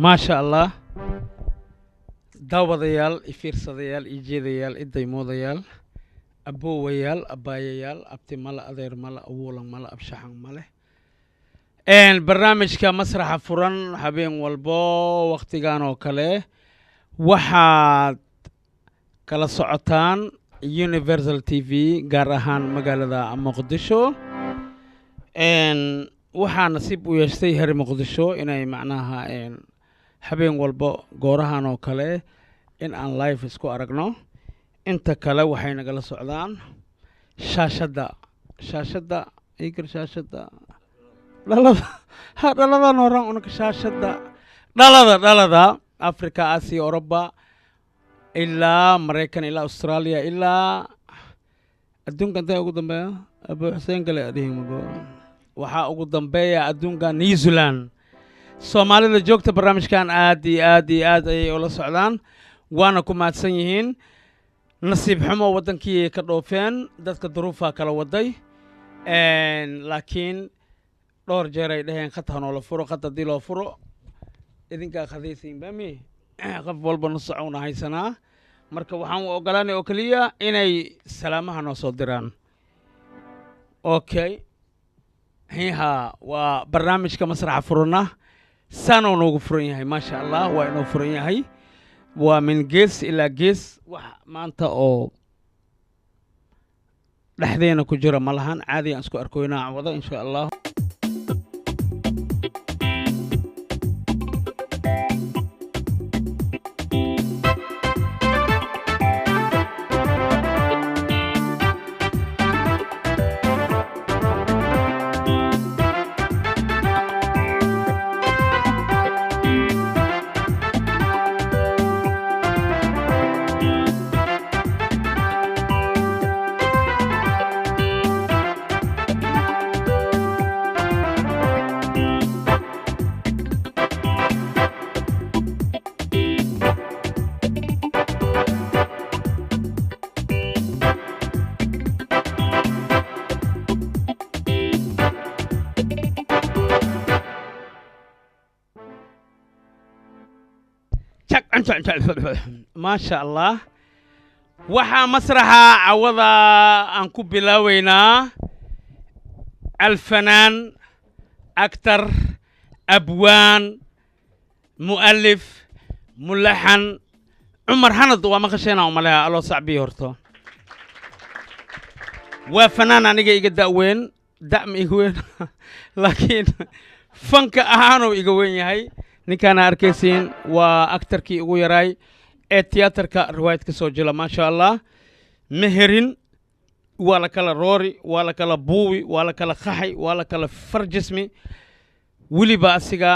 ما شاء الله daawadayaal ifiirsadayaal ijeedayaal idaymodayaal aboowayaal abaayayaal abti mala adeer mala awoolan mala abshaxan male barnaamijka masraxa furan habeen walbo waqtigan oo kale waxaad kala socotaan Universal TV gaar ahaan magaalada Muqdisho waxaa nasiib u yeeshay heer Muqdisho inay macnaha habeen walbo goorahan oo kale in aan live isku aragno inta kale waxay nagala socdaan shaashada igir shaashada dhalada nooran una shaashada dhalada Afrika Asia Europa ilaa Mareykan ilaa Australia ilaa adduunka inta ugu dambeeya Abu Hussein kale adhimago waxa ugu dambeeya adduunka New Zealand Soomaalida joogta barnaamijkan aad ay ula socdaan waana ku maadsan yihiin nasiib xumo wadankii ka dhoofeen dadka duruufa kala waday laakiin dhowr jeer ay dhaheen khatan oo la furo khadadii loo furo idinka khadaysiin bami qof walba noo socona haysanaa marka waxaan u ogolaanay oo kaliya inay salaamaha noo soo diraan okay hiha waa barnaamijka masraxa furana sano noogu furan yahay ma sha Allah waa inoo furan yahay waa min gees ilaa gees wax maanta oo dhaxdeena ku jira malahan caadi aan isku arkoynaa wada insha Allah ما شاء الله وحا مسرحة عوضا أنكو بلاوينا الفنان أكتر أبوان مؤلف ملحن عمر حند وما خشينا ومالها الله صعبي هرتو وفنان أنا جاي قدوين دعم إيقوين لكن فنك أهانو إيقوين يهي ninkaana arkaysiin waa aktarkii ugu yaray ee tiyaatarka riwaayadka soo jila ma sha Allah meherin waa la kala roori waa la kala buuwi waa la kala khaxay waa la kala farjismi waliba asiga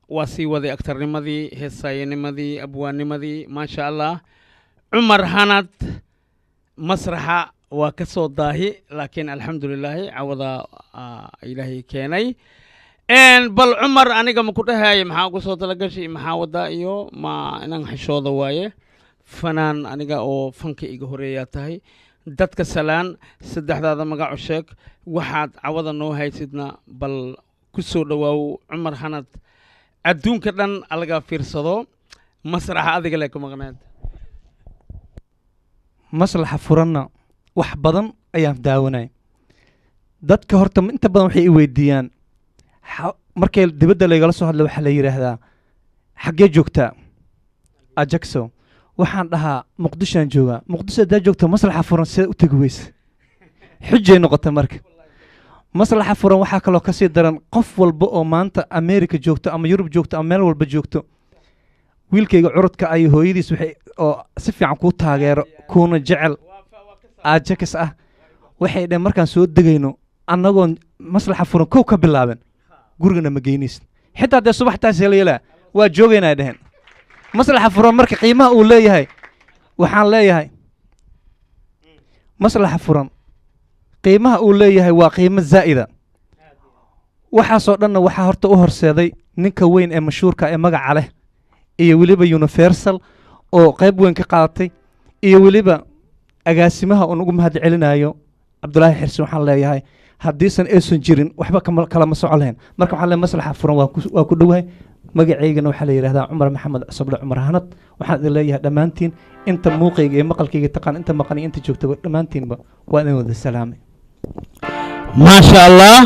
waa sii waday aktarnimadii heesaynimadii abwaanimadii ma sha Allah Umar Hanad masraxa waa ka soo daahi laakiin alxamdulillah awada ilaahi keenay bal Umar aniga ma ku dhahay maxaa ugu soo talagashay maxaa wada iyo ma inaan xishooda waaye fanaan aniga oo fanka iga horeeya tahay dadka salaan saddexdaada magac sheeg waxaad cawada noo haysidna bal ku soo dhawaaw Umar Hanad adduunka dhan alaga fiirsado masraxa adiga la ka maqnaad maslaxa furanna wax badan ayaan daawanay dadka horta inta badan waxay i weydiiyaan markay dibadda laga soo hadlo waxa la yiraahdaa xagee joogtaa Ajaxo waxaan dhahaa Muqdisho jooga Muqdisho daa joogta maslaxa furan sida u tagweys xujay noqota marka maslaxa furan waxa kale oo ka sii daran qof walba oo maanta America joogto ama Yurub joogto ama meel walba joogto wiilkayga curudka ay hooyadiis waxay oo si fiican ku taageero kuna jecel Ajax ah waxay dheen markaan soo degayno annagoo maslaxa furan kow ka bilaaban gurigana ma geynaysid xitaa de subaxtaas leeyahay waa joogeynaa dhahan maslaxa furan marka qiimaha uu leeyahay waxaan leeyahay maslaxa furan qiimaha uu leeyahay waa qiimo zaa'ida waxa soo dhanna waxa horta u horseeday ninka weyn ee mashhuurka ee magaca leh iyo waliba Universal oo qayb weyn ka qaadatay iyo waliba agaasimaha oo ugu mahad celinayo Abdullaahi Xirsi waxaan leeyahay haddiisan aysan jirin waxba kalama soco lahayn marka waxaa le maslaxa furan waa ku dhowahay magacaygana waxaa la yidhahdaa cumar maxamed cosoble cumar hanad waxaan idin leeyahay dhammaantiin inta muuqayga iyo maqalkayga taqaan inta maqan iyo inta joogtaba dhammaantiinba waa idin wada salaamay maasha allah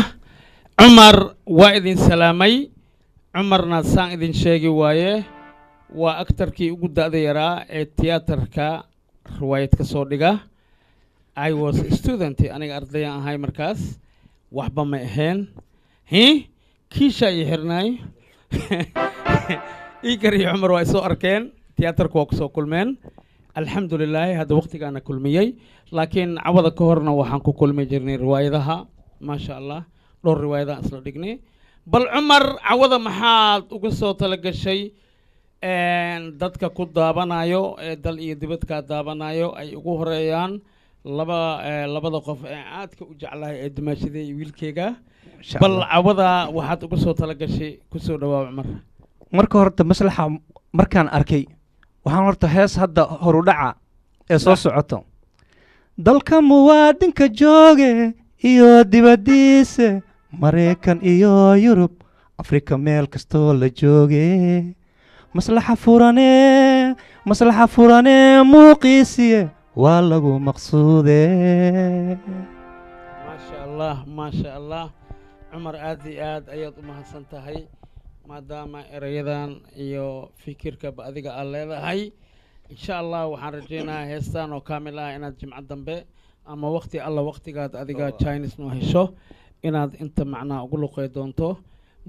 cumar waa idin salaamay cumarna saan idin sheegi waaye waa aktarkii ugu da'da yaraa ee tiyaatarka riwaayad ka soo dhiga I was a student aniga ardayaan ahay markaas waxba ma ahayn kiisha iyo xirnaay iikar iyo cumar waa isoo arkeen tiyaatarku waa kusoo kulmeen alxamdulilaahi hadda waqtigaana kulmiyey laakiin cawada ka horna waxaan ku kulmi jirnay riwaayadaha maasha allah dhowr riwaayadaha isla dhignay bal cumar cawada maxaad uga soo talagashay dadka ku daabanayo ee dal iyo dibadkaa daabanayo ay ugu horeeyaan labada qof ee aadka u jeclahay ee dumaashada iyo wiilkeyga bal cawada waxaad uga soo talagashay kusoo dhawaa cumar marka horta maslaxa markaan arkay waxaan horta hees hadda horudhaca ee soo socoto dalka muwaadinka jooge iyo dibaddiisa maraykan iyo yurub afrika meel kastoo la jooge maslaxa furane muuqiisiye waa lagu maqsuude maasha allah cumar aad iyo aad ayaad u mahadsan tahay maadaama erayadan iyo fikirkaba adiga aad leedahay insha allah waxaan rajaynayaa heestaan oo kaamil ah inaad jimco dambe ama waqti alla waqtigaad adiga Chinese noo hesho inaad inta macnaa ugu luqay doonto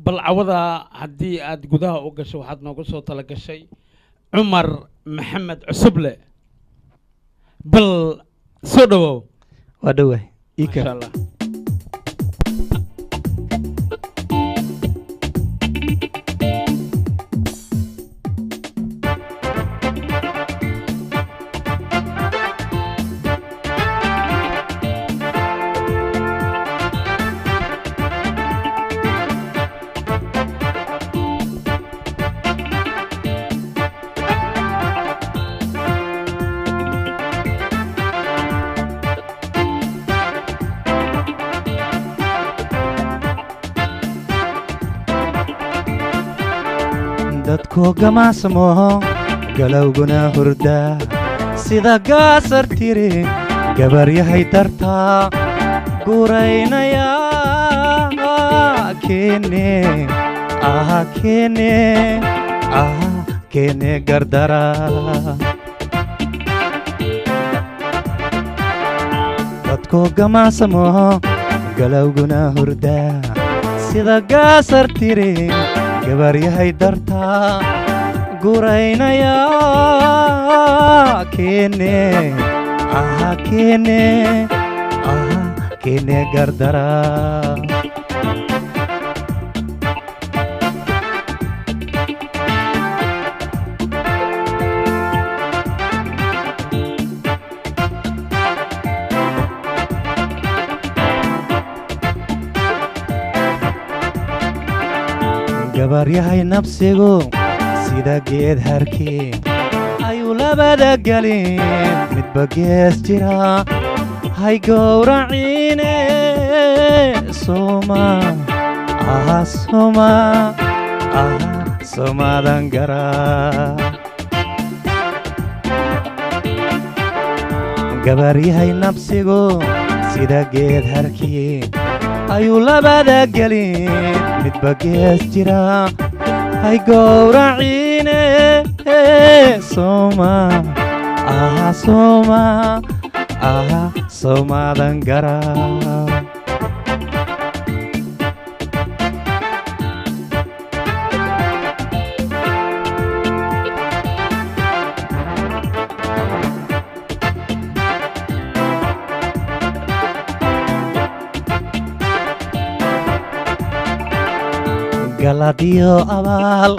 bal cawada haddii aad gudaha u gasho waxaad noogu soo talagashay cumar maxamed cosoble bal soo dhawow waa dhawahay insha allah dadku gamaasmo galowguna hurda sida gaasar tiri gabar yahay dartaa guraynaya keene gardara dadku gamaasmo galowguna hurda sida gaasar tiri gabar yahay dartaa guraynaya keene gardara gabar yahay nabsigu sida geed harkii ayuu labada gelin midba gees jira hay gowraciine somadan gara gabar yahay nabsigu sida geed harkii ayuu labada gelin midba gees jira hay gowraciine somadan gara galadiyo abaal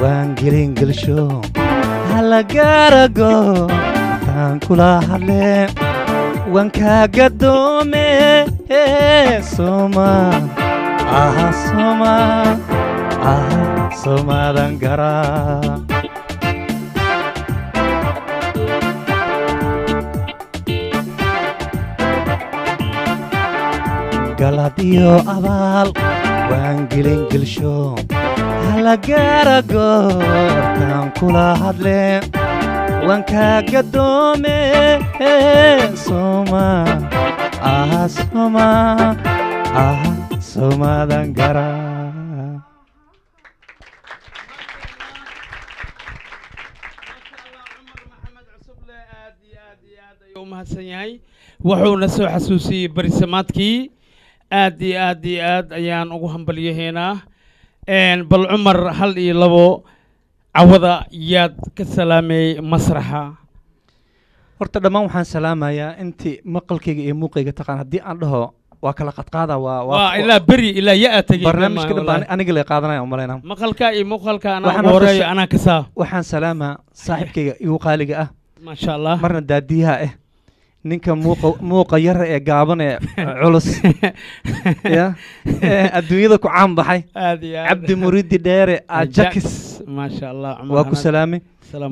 waan gelingelsho hala gaarago taan kula hadle waan kaa gadoome somadan gara galad iyo abaal waan gelin gelsho hala gaara goortaan kula hadle waan kaa gadoome soma somadan gara mahadsan yahay wuxuuna soo xasuusiyey barisamaadkii aad iyo aad iyo aad ayaan ugu hambalyahaynaa bal cumar hal iyo labo cawada yaad ka salaameeyey masraxa horta dhammaan waxaan salaamayaa intii maqalkayga iyo muuqayga taqaan haddii aan dhaho waa kala qadqaada waa ilaa beri ilaa yaa tegey barnaamijka dhan aniga la qaadanaya umaleynaa maqalka iyo muuqaalka anaa ugu horeeyo anaa kasaa waxaan salaamaa saaxiibkayga igu qaaliga ah maasha allah marna daadiyaha ah ninka muuqa yara ee gaaban ee culus ya adduunyada ku caan baxay cabdi muridi dheere ajakis maasha allah waa ku salaamay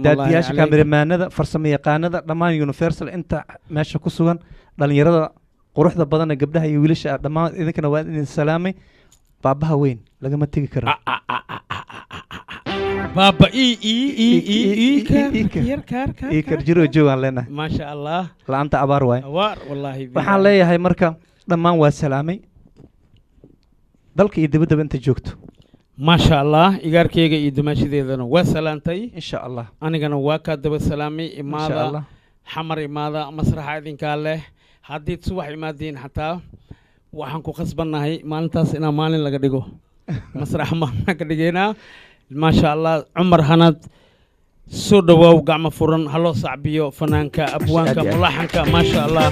daadiyaasha kaamiramanada farsamo yaqaanada dhammaan universal inta meesha ku sugan dhalinyarada quruxda badan ee gabdhaha iyo wiilasha dhammaan idinkana waa idin salaamay baabaha weyn lagama tegi karo بابا karjiro joogaan leenahay maasha allah laanta abaar waay wallahi waxaan leeyahay marka dhammaan waa salaamay dalka iyo dibadaba inta joogto maasha allah igaarkeyga iyo dumaashadeedana waa salaantay insha allah anigana waa kaa daba salaamay imaada xamar imaada masraxa idinkaa leh haddii subax imaadiin xataa waxaan ku khasbannahay maalintaas inaa maalin laga dhigo masraxa maalin ka dhigaynaa ما شاء الله عمر هند سودوا وقعم فرن هلو صعبيو فنانكا أبوانكا ملاحنكا ما شاء الله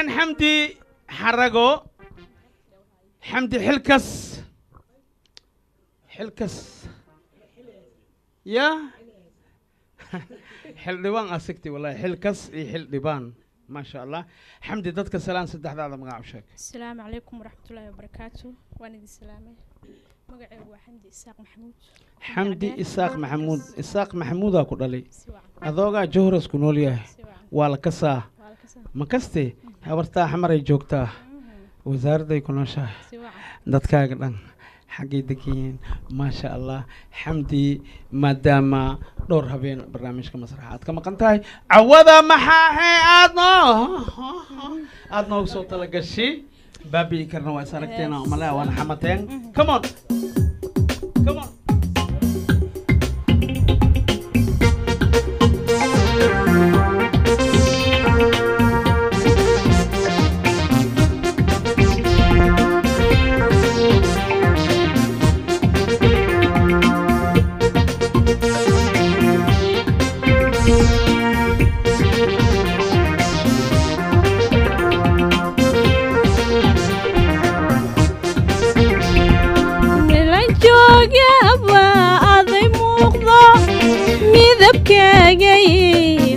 حمدي حرقو حمدي حلكس يا حل ديوان أسكتي والله حلكس حل ديوان ما شاء الله حمدي دتك سلام سدح هذا مقعبشك السلام عليكم ورحمة الله وبركاته وانا دي سلامة مقعي هو حمدي إساق محمود حمدي إساق محمود أقول لي أذوقا جهرس كنوليه والكسا مكستي habartaa xamaray joogtaa wasaaradday ku nooshahay dadkaaga dhan xaggay degiyiin maasha allah xamdi maadaama dhowr habeen barnaamijka masraxa aad ka maqan tahay cawada maxaahe aad noogu soo talagashay baabi'i karna waa is aragteena malea waana xamateen come on midabkaagay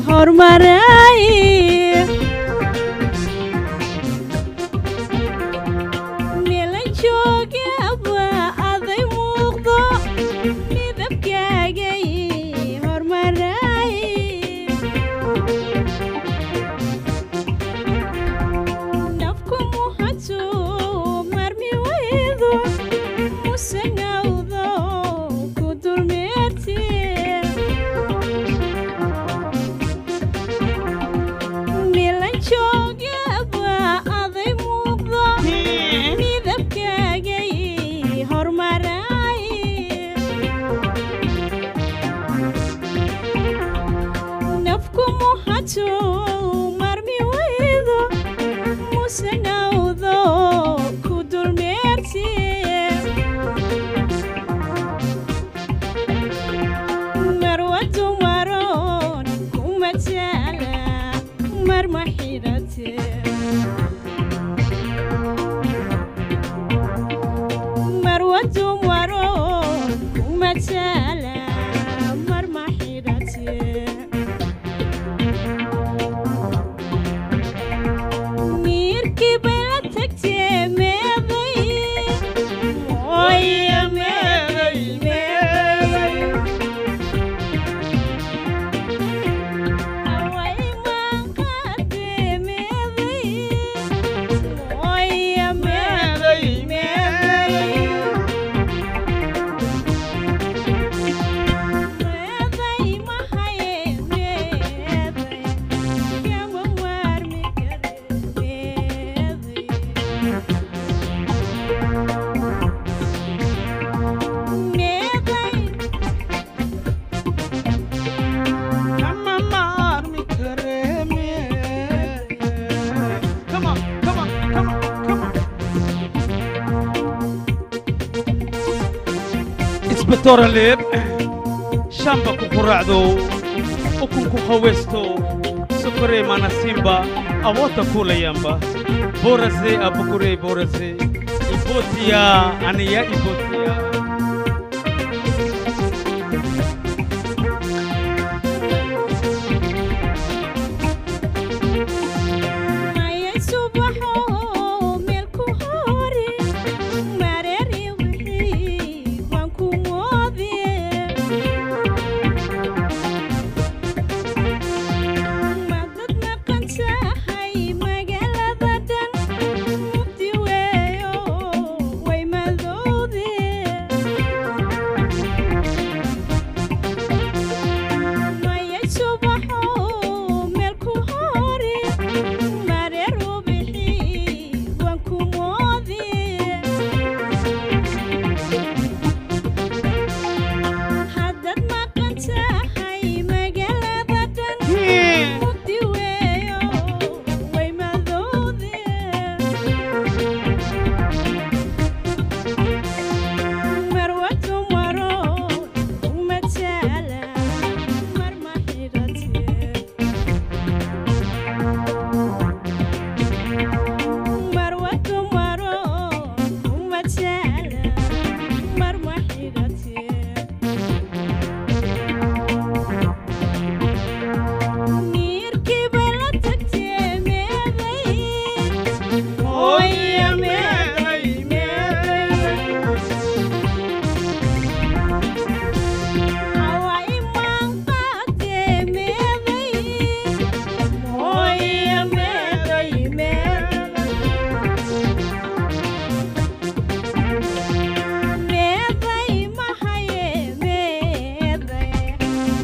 hormaray meela joogaba aday muuqdo midabkaagay hormaray nafku muhato marmi waydo musanawdo ku dulmeerti matala marma xidhate marwadu maro matala marma xidhate mirki bela tagte meeday oya meeday meeday away man qade meeday oya meeday meeday meeday mahaye meeday kama warmi kare meeday Kama marmi kareme. Come on, come on, come on, come on. isbitoora leeb shamba ku quraacdo ukun ku khaweysto sukure mana simba awota kulayamba borase abukure borase ibotia aniya ibotia maya subaxo meelku hore mareeri wixii waan ku moodee madad maqan tahay magaalada dhan mugdi weeyo way madowdee maya subaxo meelku hore mareer wixii waan ku moodee haddad maqan tahay magaalada dhan mugdi weeyo way madowdee marwadu maro matala marma xidhatee marwadu maro matala marma xidhatee mirki bela tagtee meeday oya meeday meeday away man qade meeday oya meeday meeday meeday mahaye meeday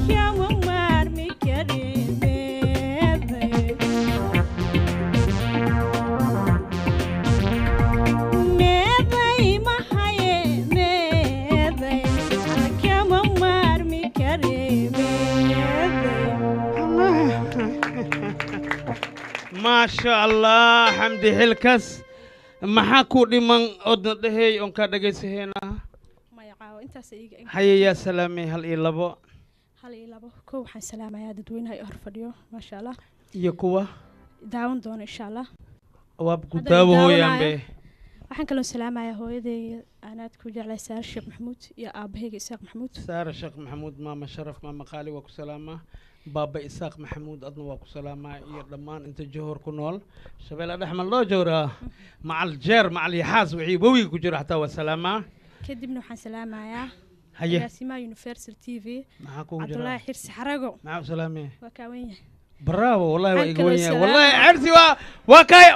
kama marmi kare meeday meeday mahaye meeday kama marmi kare meeday ما شاء الله حمدي حلكس maxaa dhiman odna dhahay on ka dhagaysaheena maya caawa intaas iiga haye yaa salaamay hal iyo labo hal iyo labo kow waxaan salaamayaa dadweynaha hor fadhiyo maasha allah iyo kuwa daawan doona insha allah waab ku Hadda daawo daawanaya. hooyaanbe waxaan kaloo salaamayaa hooyaday aanaad ku jeclay saar sheekh maxamuud iyo aabahayga isaaq maxamuud saara sheekh maxamuud maama sharaf maama qaali waa ku salaamaa baaba isaaq maxamuud adna waa ku salaamaa iyo dhammaan inta johor ku nool shabeelle dhexmal loo jooraa macal jeer macal yaxaas wixii wewiga ku jiro xataa waa salaamaa kadibna waxaan salaamayaa haye agaasimaha universal t v maxaa kugu jira cabdulaahi xirsi xarago maxaa u salaamee waa kaawan yahay bravo والله Anka وإيجوين والسلام. والله عرسي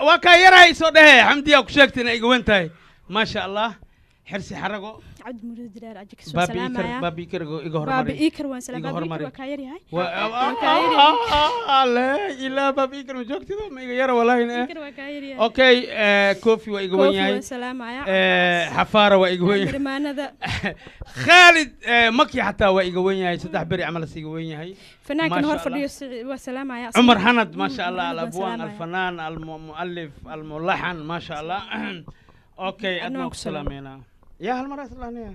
وكا يراي صدها حمدي أكو شكتنا إيجوين تاي ما شاء الله حرسي حرقو cabdi muriid direer ajik soo بابي salaamaya إيكر بابي إيكر إيجو baabi هرمري iikar waan salaam Iga baabi hormari. iikar waa kaa yar yahay لا إلا بابي إيكر مجوكتي ذو ما يرى والله هنا iikar waa kaa yar yahay أوكي كوفي وإيجوين koofi waan هاي salaamaya حفارة وإيجوين dhammaanada خالد مكي حتى وإيجوين هاي سدح بري عمل سيجوين هاي fanaankan ما hor شاء الله. fadhiyo waa salaamaya عمر حند ما شاء الله عمر الأبوان سلامة. الفنان المؤلف الملحن ما شاء الله أوكي أدنى أدنى وسلام. سلامينا يا هالمرة سلامينا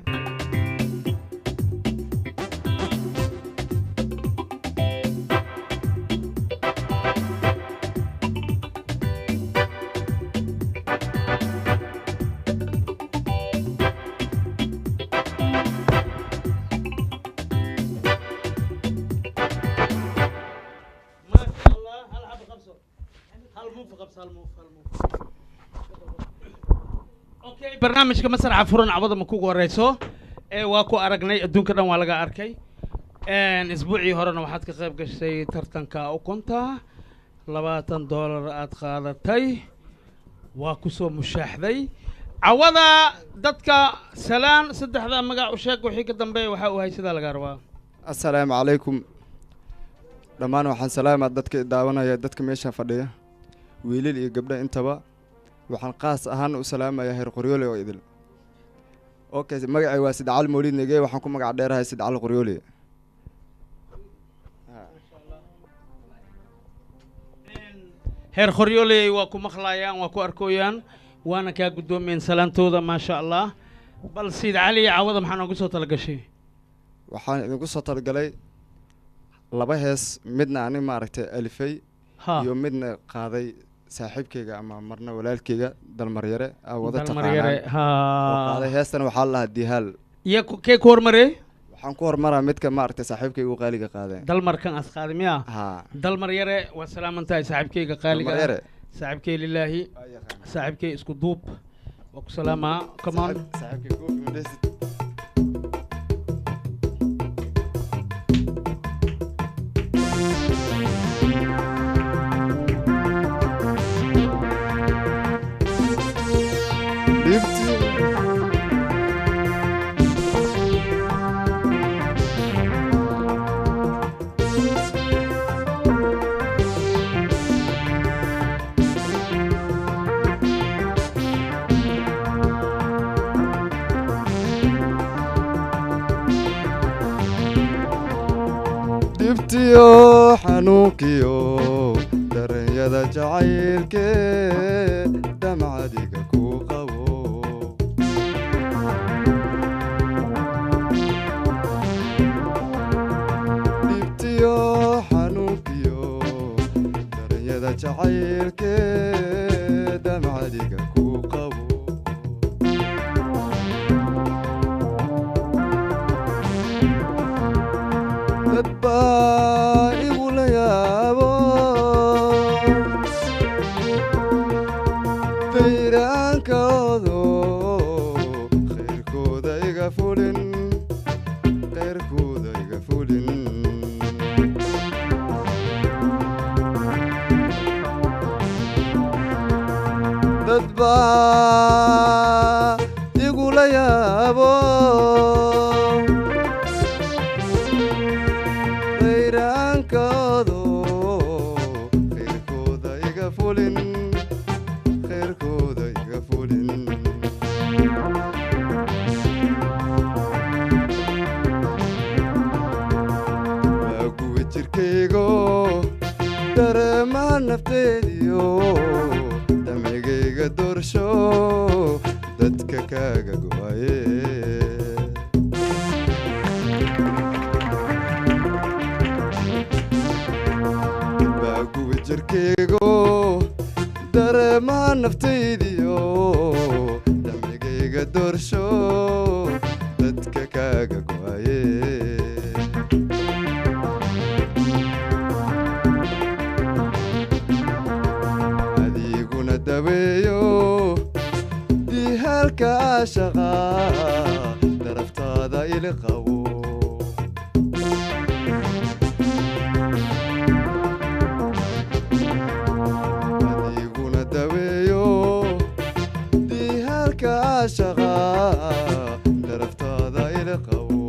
okay barnaamijka masraxa furan cabada ma kugu horeyso waa ku aragnay adduunka dhan waa laga arkay isbuucii horena waxaad ka qayb gashay tartanka ukunta $20 aad qaadatay waa ku soo mushaaxday cawada dadka salaan saddexda magac u sheeg wixii ka dambeeya waxa uu haysadaa laga rabaa assalaamu calaykum dhammaan waxaan salaamaa dadka daawanaya dadka meesha fadhiya wiilal iyo gabdho intaba waxaan qaas ahaan u salaamayaa heer qoryoole oo idil okay magacay waa Sidcal Mawlid Nege waxaan ku magac dheerahay Sidcal Qoryoole heer qoryoole waa ku maqlayaan waa ku arkooyaan waana kaa guddoomeen salaantooda maasha allah bal Sidcal cawada maxaa noogu soo talagashay waxaan idinku soo talagalay laba hees midna ani maaragtay alifay iyo midna qaaday saaxiibkayga ama marna walaalkayga dalmaryare wada taqaanay qaaday heestana waxaa la dihaal iyo kee ku hormarey waxaan ku hormaraa midka maaragtay saaxiibkayga uu qaaliga qaaday dalmarkan as qaaday miya dalmaryare waa salaamantahay saaxiibkayga qaaliga saaxiibkay lilaahi saaxiibkay isku duub waa ku salaamaa come on saaxiibkay ku midaysid dibtiyo xanuunkiyo dareenyada jacaylkee damcadiga ku qabo dibtiyo xanuunkiyo dareenyada jacaylkee damcadiga ku qabo dadba igula yaabo dayraankoodo khayrkooda iga fulin khayrkooda iga fulin dadba igula yaabo khayrkooda iga fulin khayrkooda iga fulin waa kuwa jirkaygo dareemaha nafteediyo damcigayga doorsho dadka kaaga go'aye jirkaygo dareemaha naftaydiyo damcigayga doorsho dadka kaaga go'aye adiguna daweeyo dihaalka aashaqa daraftaada ili qabo shaqa daraftaada ila qabo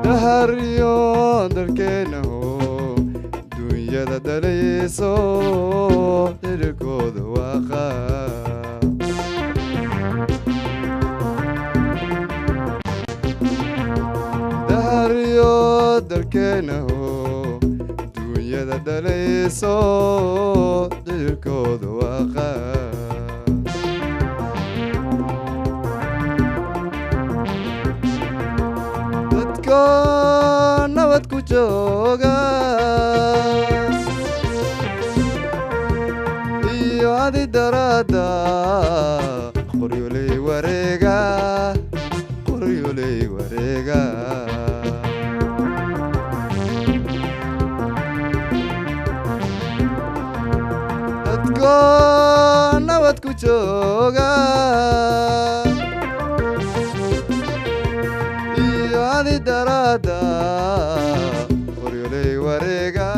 dahariyo dalkeenaho dunyada dhalayso xidhirkooda waaqa dahariyo dalkeenaho dunyada dhalayso xidhirkooda waaqa jooga iyo adi daraada qoryoley wareega qoryoley wareega dadko nabad ku jooga iyo adi daraada qoryoley wareega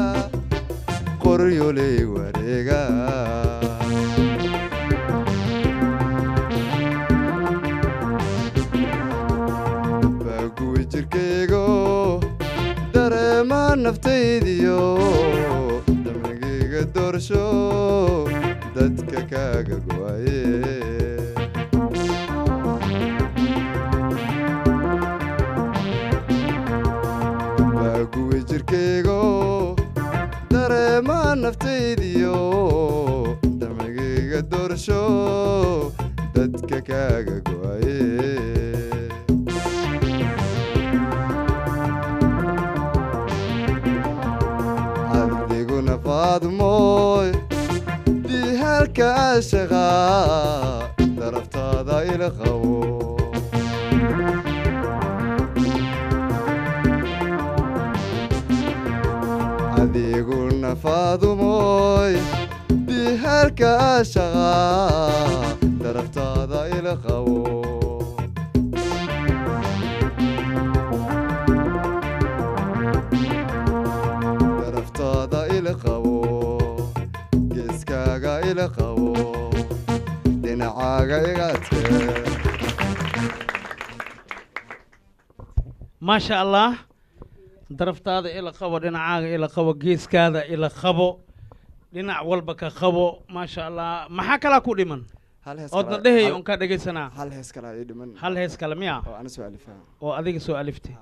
qoryoley wareega baaguwi jirkaygo dareema naftaydiyo damigayga doorsho dadka kaaga go'aye baaguwi jirkaygo dareema naftaydiyo damigayga doorsho dadka kaaga go'aye adiguna faadmooy dihalka ashaqa daraftaada ila qabo adiguna faadmooy dihalka ashaqa daraftaada ila qabo daraftaada ila qabo geeskaaga ila qabo dhinacaaga igaadkee maasha allah daraftaada ila qabo dhinacaaga ila qabo geeskaada ila qabo dhinac walba ka qabo maasha allah maxaa kalaa ku dhiman hal hees oodna kale- dhehey hal- on ka dhegaysanaa hal hees kale ii dhiman hal hees kale miya oo ana soo alifaa oo adiga soo aliftay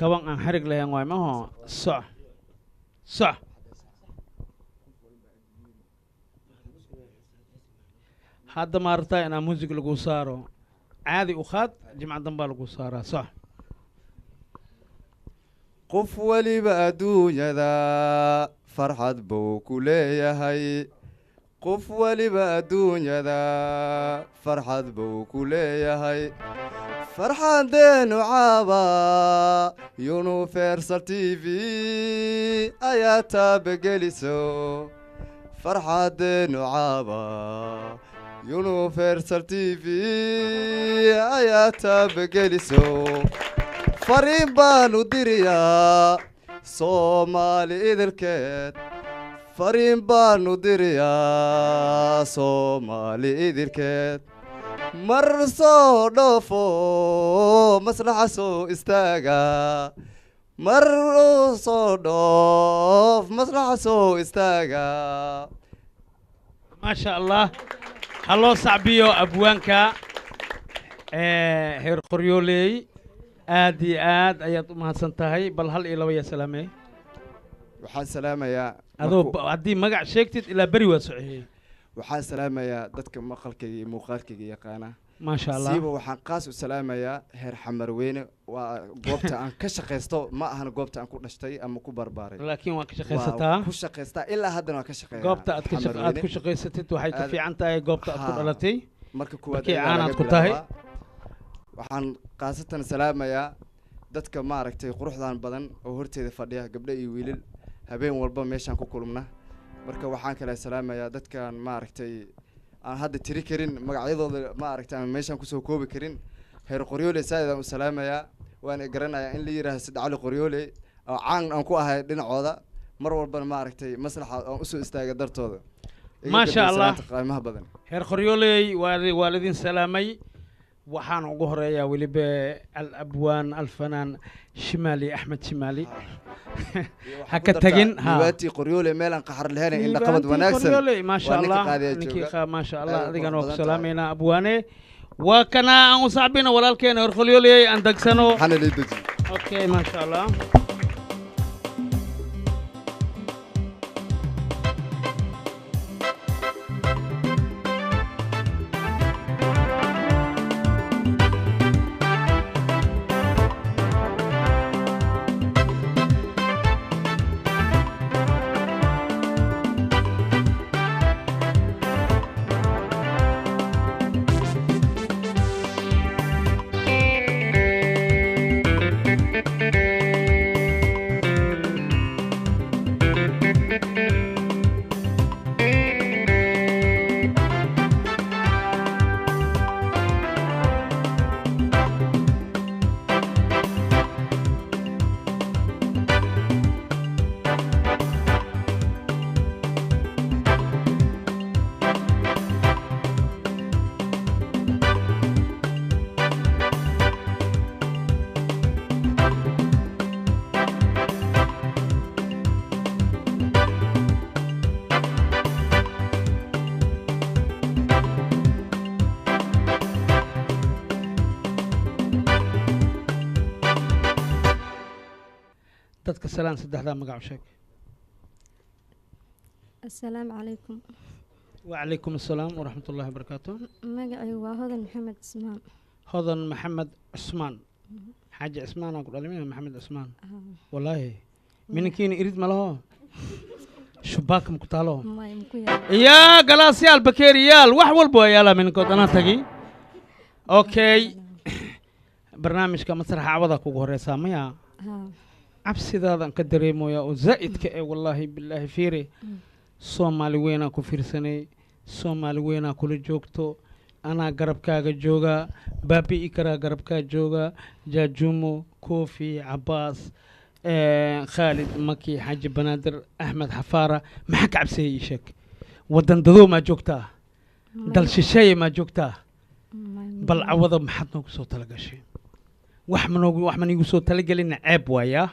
kaban aan xarig lahayn waay maho soc soc hadda maaragtaa inaa muusig lagu saaro caadi u qaad jimca danbaa lagu saaraa soc qof weliba adduunyada farxad buu ku leeyahay qof weliba adduunyada farxad buu ku leeyahay farxadeenu caaba universal t v ayaa taabageliso farxadeenu caaba universal t v ayaa taabageliso fariin baanu diriyaa soomaali idilkeed fariin baanu diriyaa soomaali idilkeed mar soo dhoofo maslaxa soo istaaga mar uu soo dhoof maslaxa soo istaaga maasha allah ha loo sacbiyo abwaanka heer qoryooley aad iyo aad ayaad u mahadsan tahay bal hal iyo laba yaa salaamey waxaan salaamayaa adoo haddii magac sheegtid ilaa beri waa soceeyey waxaan salaamayaa dadka maqalkayga iyo muuqaalkayga yaqaana maasha allah siiba waxaan qaas u salaamayaa heer xamarweyne waa goobta aan ka shaqaysto ma ahan goobta aan ku dhashtay ama ku barbaaray laakiin waa ka shaqaysataa waa ku shaqaystaa ilaa haddana waa ka shaqeeyaa goobta aad ka aad Xamarweyne. ku shaqaysatid waxay ka Aad- fiican tahay goobta aad ku Haa. dhalatay marka kuwaad markii iyagaa caanaad laga ku tahay. bilaabaa. waxaan qaasatan salaamayaa dadka maaragtay quruxdan badan oo horteeda fadhiya gabdho iyo wiilal habeen walba meeshaan ku kulmna marka waxaan kale salaamayaa dadkan maaragtay aan hadda tiri karin magacyadooda maaragtay aan meeshaan kusoo koobi karin heer qoryoole saaidaan u salaamayaa waan garanayaa in la yidhaahdo sidcali qoryoole oo caan aan ku ahay dhinacooda mar walbana maaragtay maslaxa aan usoo istaaga dartooda Iga Maasha gabdho Allah. salaanta qiimaha badan heer qoryooley waa lidin salaamay waxaan ugu horeeyaa weliba alabwaan alfanaan shimaali axmed shimaali ha ka tagin libaati qoryoole meelaan qaxar lahayn in dhaqabad wanaagsan qoryooley maasha waa ninka allah qaadaya ninkii jooga. maasha allah Aad u adigana waa ku qurux badan salaameynaa abwaane waa kana aan u sacbina walaalkeena heer qoryooley aan dagsano waxaana lii deji okay maasha allah dadka salaan saddexdaa magac u sheeg. السلام عليكم. وعليكم السلام ورحمة الله وبركاته. مقعي وهذا محمد اسمان. هذا محمد عثمان. حاج عثمان أقول على محمد عثمان. والله من كين يريد ملاه شباك مقتالو ما يمكن يا قلاسيال بكيريال وحول بويالا من كوتنا تجي اوكي برنامج كمسرح عوضك وغوري سامية عبسي ذا كدري مويا وزائد كأي والله بالله فيري صومالي وينا كفير سني صومالي وينا كل جوكتو أنا قرب كاغا جوغا بابي إكرا قرب كاغا جوغا جاجومو كوفي عباس خالد مكي حاج بنادر أحمد حفارة ما حك عبسي يشك ودن دذو ما جوكتا دل شيء ما جوكتا بل عوض محد نوك صوت تلقى شيء وحمن يقول صوت تلقى لنا عيب وياه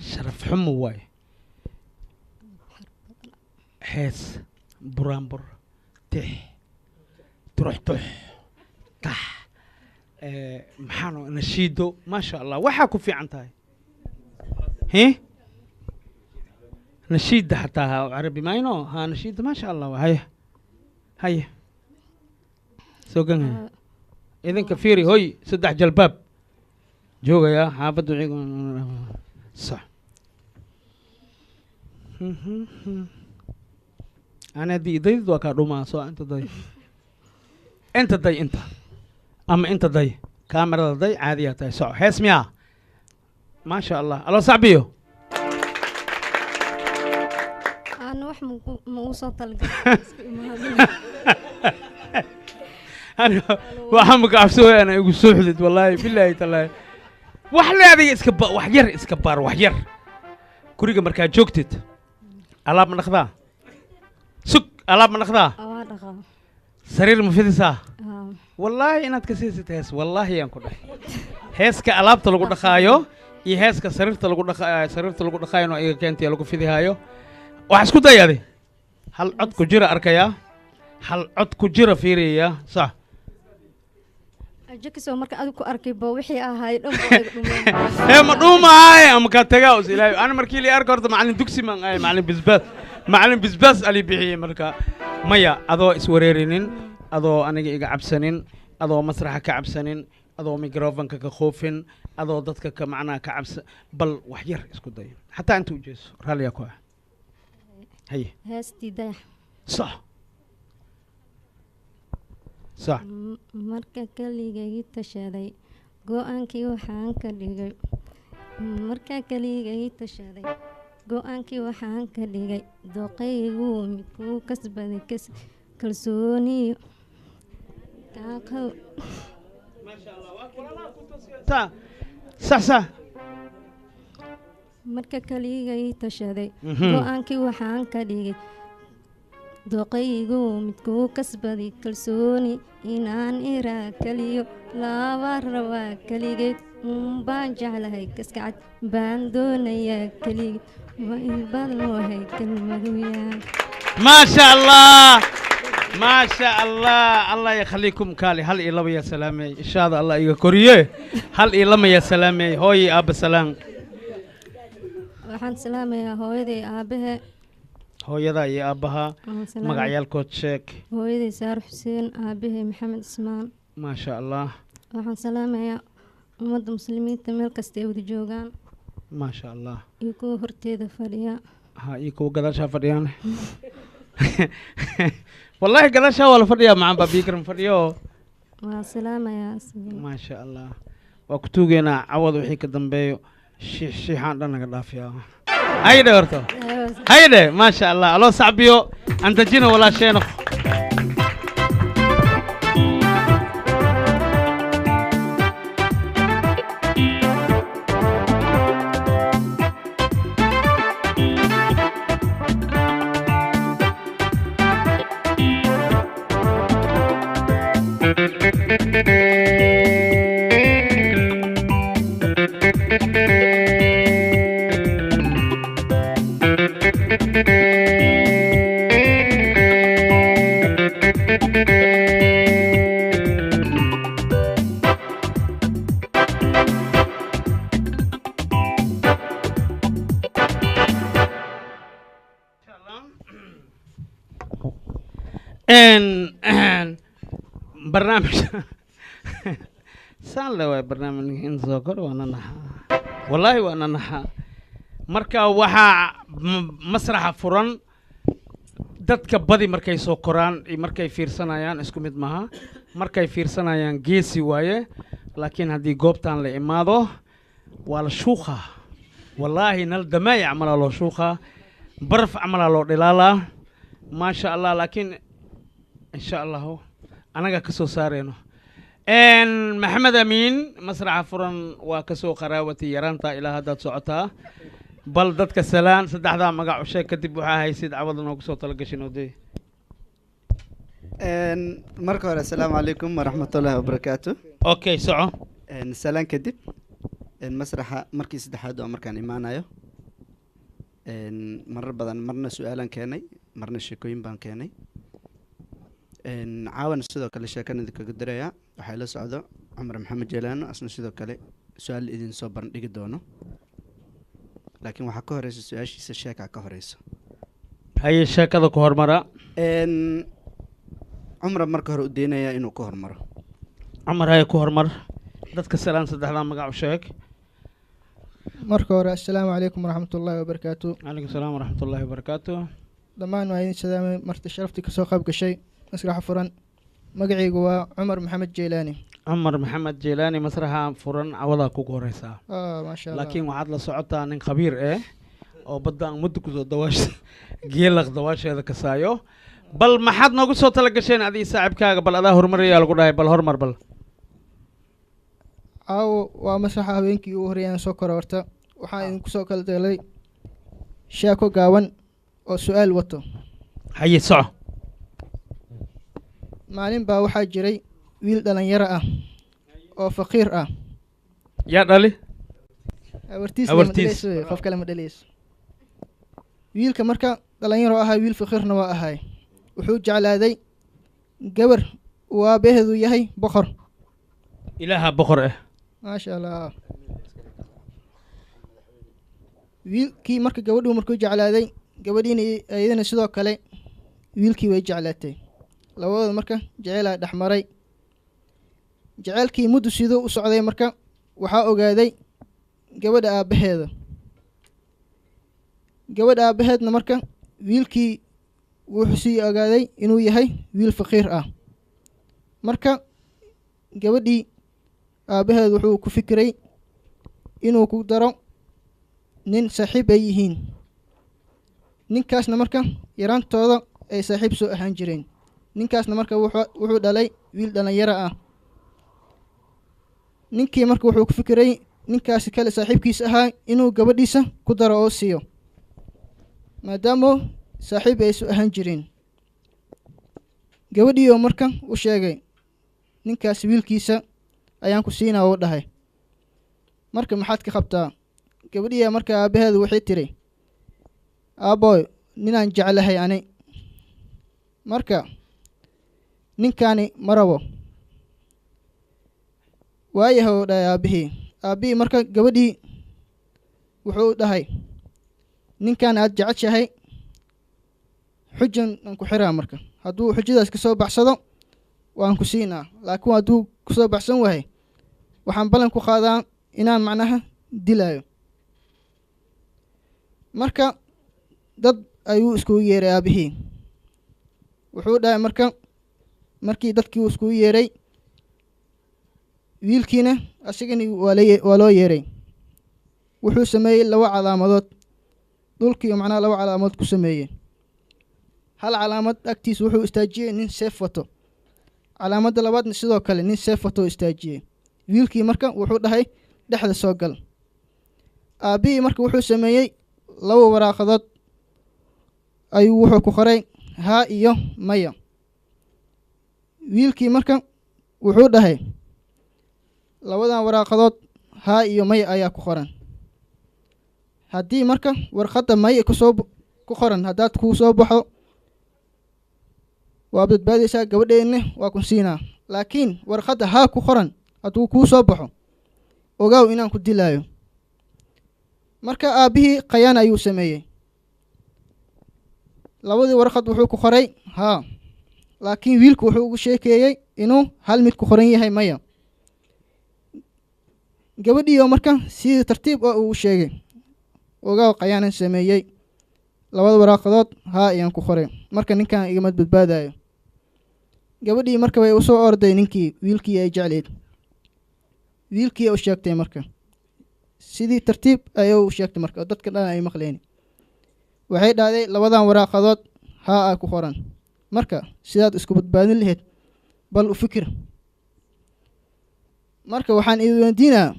شرف حمو واي حيس برامبر تح تروح تح محانو نشيدو ما شاء الله وحاكو في عنتاي هي نشيد حتى عربي ما ينو ها نشيد ما شاء الله هيا سوقنها إذن كفيري هوي سدح جلباب جوغا يا حافظ وعيقون صح أنا دي ضيد وكاروما سو أنت ضي أنت ضي أنت أما أنت ضي كاميرا ضي عادية تاي سو حسميا ما شاء الله الله صعبيو أنا وح موصل تلقى أنا وحمك عفسوي أنا يقول سوحدت والله بالله تعالى وحلا هذه إسكبار وحجر إسكبار وحجر كوريجا مركا جوكتت ألعاب من أخذها سك ألعاب من أخذها أوارغا سرير مفيدسا والله أنا تكسيست هس والله ينكر هس كألعاب تلقو دخايو هس كسرير تلقو دخايو سرير تلقو دخايو نو إيه كنتي تلقو في ذهايو وحسكو ده يا هل عد كجرا أركيا هل عد كجرا فيريا صح أجيك سو مركا أدوكو أركيبا وحي هاي هي مدومة هاي أم كاتجاوز إلهي أنا مركي لي أركض معلم دوكسي من أي معلم بزباس اللي بيحيي مركا مايا أذو إسوريرين أذو أنا جي عبسنين أذو مسرح كعبسنين أذو ميكروفون كخوفين أذو ضدك كمعنا كعبس بل وحير اسكت داي حتى أنتو جيس رالي يا كوه هي هاستي ده صح صح marka kaligay tashaday go'aankii waxaan ka dhigay marka kaligay tashaday go'aankii waxaan ka dhigay doqaygu midku kasbaday kalsooni kaaqo ما شاء الله صح صح صح marka kaligay tashaday go'aankii waxaan ka dhigay doqaygu midku kasbaday kalsooni inaan iraa kaliyo laba rabaa kaligeed baan jeclahay kaskacad baan doonayaa kaligeed badan wahay kalmadoyaa ما شاء الله ما شاء الله الله يخليكم كالي هل إلا يا سلامي إن شاء الله يكوريه هل إلا يا سلامي هوي أب سلام waxaan salaamayaa hooyaday aabahe hooyada iyo aabaha magacyaalkood sheeg hooyaday saar xuseen aabahe maxamed ismaan ما شاء الله waxaan salaamayaa ummadda muslimiinta meel kasta ay wada joogaan ما شاء الله iyo kuwa horteeda fadhiya ها يكو قداشا فديان والله قداشا ولا فديا مع بابيكرم فديو waa salaamayaa ما شاء الله وكتوغينا عوض وحيك دنبيو شيحان دانا قدافيا هيدا ورتو هيدا ما شاء الله الله صعبيو انت جينا ولا شينخ برنامج سان لو برنامج إن ذكر وأنا نحا والله وأنا نحا مركا وحا مسرح فرن dadka badi markay soo koraan markay fiirsanayaan isku mid maha markay fiirsanayaan geesi waaye laakiin haddii goobtan la imaado waa la shuuqa wallaahi nal damaay camala loo shuuqa baraf camala loo dhilaalaa maasha allah laakiin insha allahu anaga ka soo saareyno maxamed amiin masraxa furan waa ka soo qaraawatay yaraanta ilaa haddaad socotaa bal dadka salaan saddexdaa magac u sheeg kadib waxaa haysid cawada noogu soo talagashin oday marka hore assalaamu calaykum waraxmatullaahi wabarakaatu okay soco salaan kadib masraxa markii saddexaad oo markaan imaanayo marar badan marna su-aalaan keenay marna sheekooyin baan keenay caawana sidoo kale sheekan idinkaga dirayaa waxaa ila socdo cumar maxamed jelaano asna sidoo kale su-aal idin soo bandhigi doono laakiin waxaa ka horeysa su-aashiisa sheekaa ka horeysa haye sheekada ku hormara cumra marka hore u deenayaa inuu ka hormaro cumar haye ku hormar dadka salaan saddexdaa magac u sheeg marka hore assalaamu calaykum waraxmatullaahi wabarakaatu calaykum salaam waraxmatullaahi wabarakaatu dhammaan waa idin salaamay marti sharaftii kasoo qayb gashay masraxa furan magacaygu waa cumar maxamed jeylaani cumar maxamed jeylaani masraxa furan cawadaa kugu horeysaa maasha allah laakiin waxaad la socotaa nin khabiir oo badda aan muddo kusoo dawaash geelaq dawaasheeda kasaayo bal maxaad noogu soo tala gasheen adii saaxiibkaaga bal adaa horumarayaa lagu dhahay bal hormar bal caawo waa masraxa habeenkii ugu horreeyaan soo kora horta waxaan idinku soo kala dalay sheeko gaaban oo su-aal wato haye soco maalin baa waxaa jiray wiil dhalinyaro ah oo faqiir ah yaa dhali awartiis qof kale ma dhaleyso wiilka marka dhalinyaro ahaa wiil faqiirna waa ahay wuxuu jeclaaday gabar uu aabaheedu yahay boqor ilaaha boqor maasha allah wiilkii marka gabadhuu markuu jeclaaday gabadhiina ayadana sidoo kale wiilkii way jeclaatay labadooda marka jaceelaa dhex maray jaceelkii muddu siduu u socday marka waxaa ogaaday gabadha aabbaheeda gabadha aabbaheedna marka wiilkii wuxuu sii ogaaday inuu yahay wiil faqiir ah marka gabadhii aabbaheed wuxuu ku fikiray inuu ku daro nin saaxiib ay yihiin ninkaasna marka yaraantooda ay saaxiib soo ahaan jireen ninkaasna marka wuxuu dhalay wiil dhalinyaro ah ninkii marka wuxuu ku fikiray ninkaasi kale saaxiibkiisa ahaa inuu gabadhiisa ku daro oo siiyo maadaama saaxiib ay soo ahaan jireen gabadhii oo marka u sheegay ninkaasi wiilkiisa ayaan ku siinaa oo dhahay marka maxaad ka qabtaa gabadhiiya marka aabbaheedu waxay tiri aabbooy ninaan jeclahay ani marka ninkaani ma rabo waayahay oo dhahay aabbihii marka gabadhii wuxuu dhahay ninkaan aad jeceshahay xujan aan ku xiraa marka hadduu xujadaas ka soo baxsado waan ku siinaa laakiin hadduu ku soo baxsan wahay waxaan ballan ku qaadaa inaan macnaha dilaayo marka dad ayuu iskugu yeeray aabbihii wuxuu dhahay marka markii dadkii uu iskugu yeeray wiilkiina asigani waa loo yeeray wuxuu sameeyey 2 calaamadood dhulkii macnaha 2 calaamadood ku sameeyey hal calaamad agtiisa wuxuu istaajiyey nin seef wato calaamadda labaadna sidoo kale nin seef wato istaajiyey wiilkii marka wuxuu dhahay dhexda soo gal aabbihii marka wuxuu sameeyey 2 waraaqadood ayuu wuxuu ku qoray haa iyo maya wiilkii marka wuxuu dhahay 2dan waraaqadood haa iyo maya ayaa ku qoran haddii marka warqadda maya ku qoran haddaad kuu soo baxo waa badbaadaysaa gabadheedna waa ku siinaa laakiin warqadda haa ku qoran hadduu kuu soo baxo ogaaw inaan ku dilaayo marka aabbihii khayaan ayuu sameeyey 2dii warqad wuxuu ku qoray haa laakiin wiilku wuxuu ugu sheekeeyey inuu hal mid ku qoran yahay maya. gabadhii oo marka sidii tartiib oo uu sheegay ogaa qayaanan sameeyey labada waraaqadood haa ayaan ku qoray, marka ninkan igama badbaadayo. gabadhii marka way usoo orday ninkii wiilkii ay jecleed, wiilkii u sheegtay marka sidii tartiib ayuu u sheegtay marka oo dadka dhan ay maqleen. waxay dhahday labadan waraaqadood haa ku qoran, marka sidaad isku badbaadin lahayd bal u fikir. marka waxaan idin weydiinaa,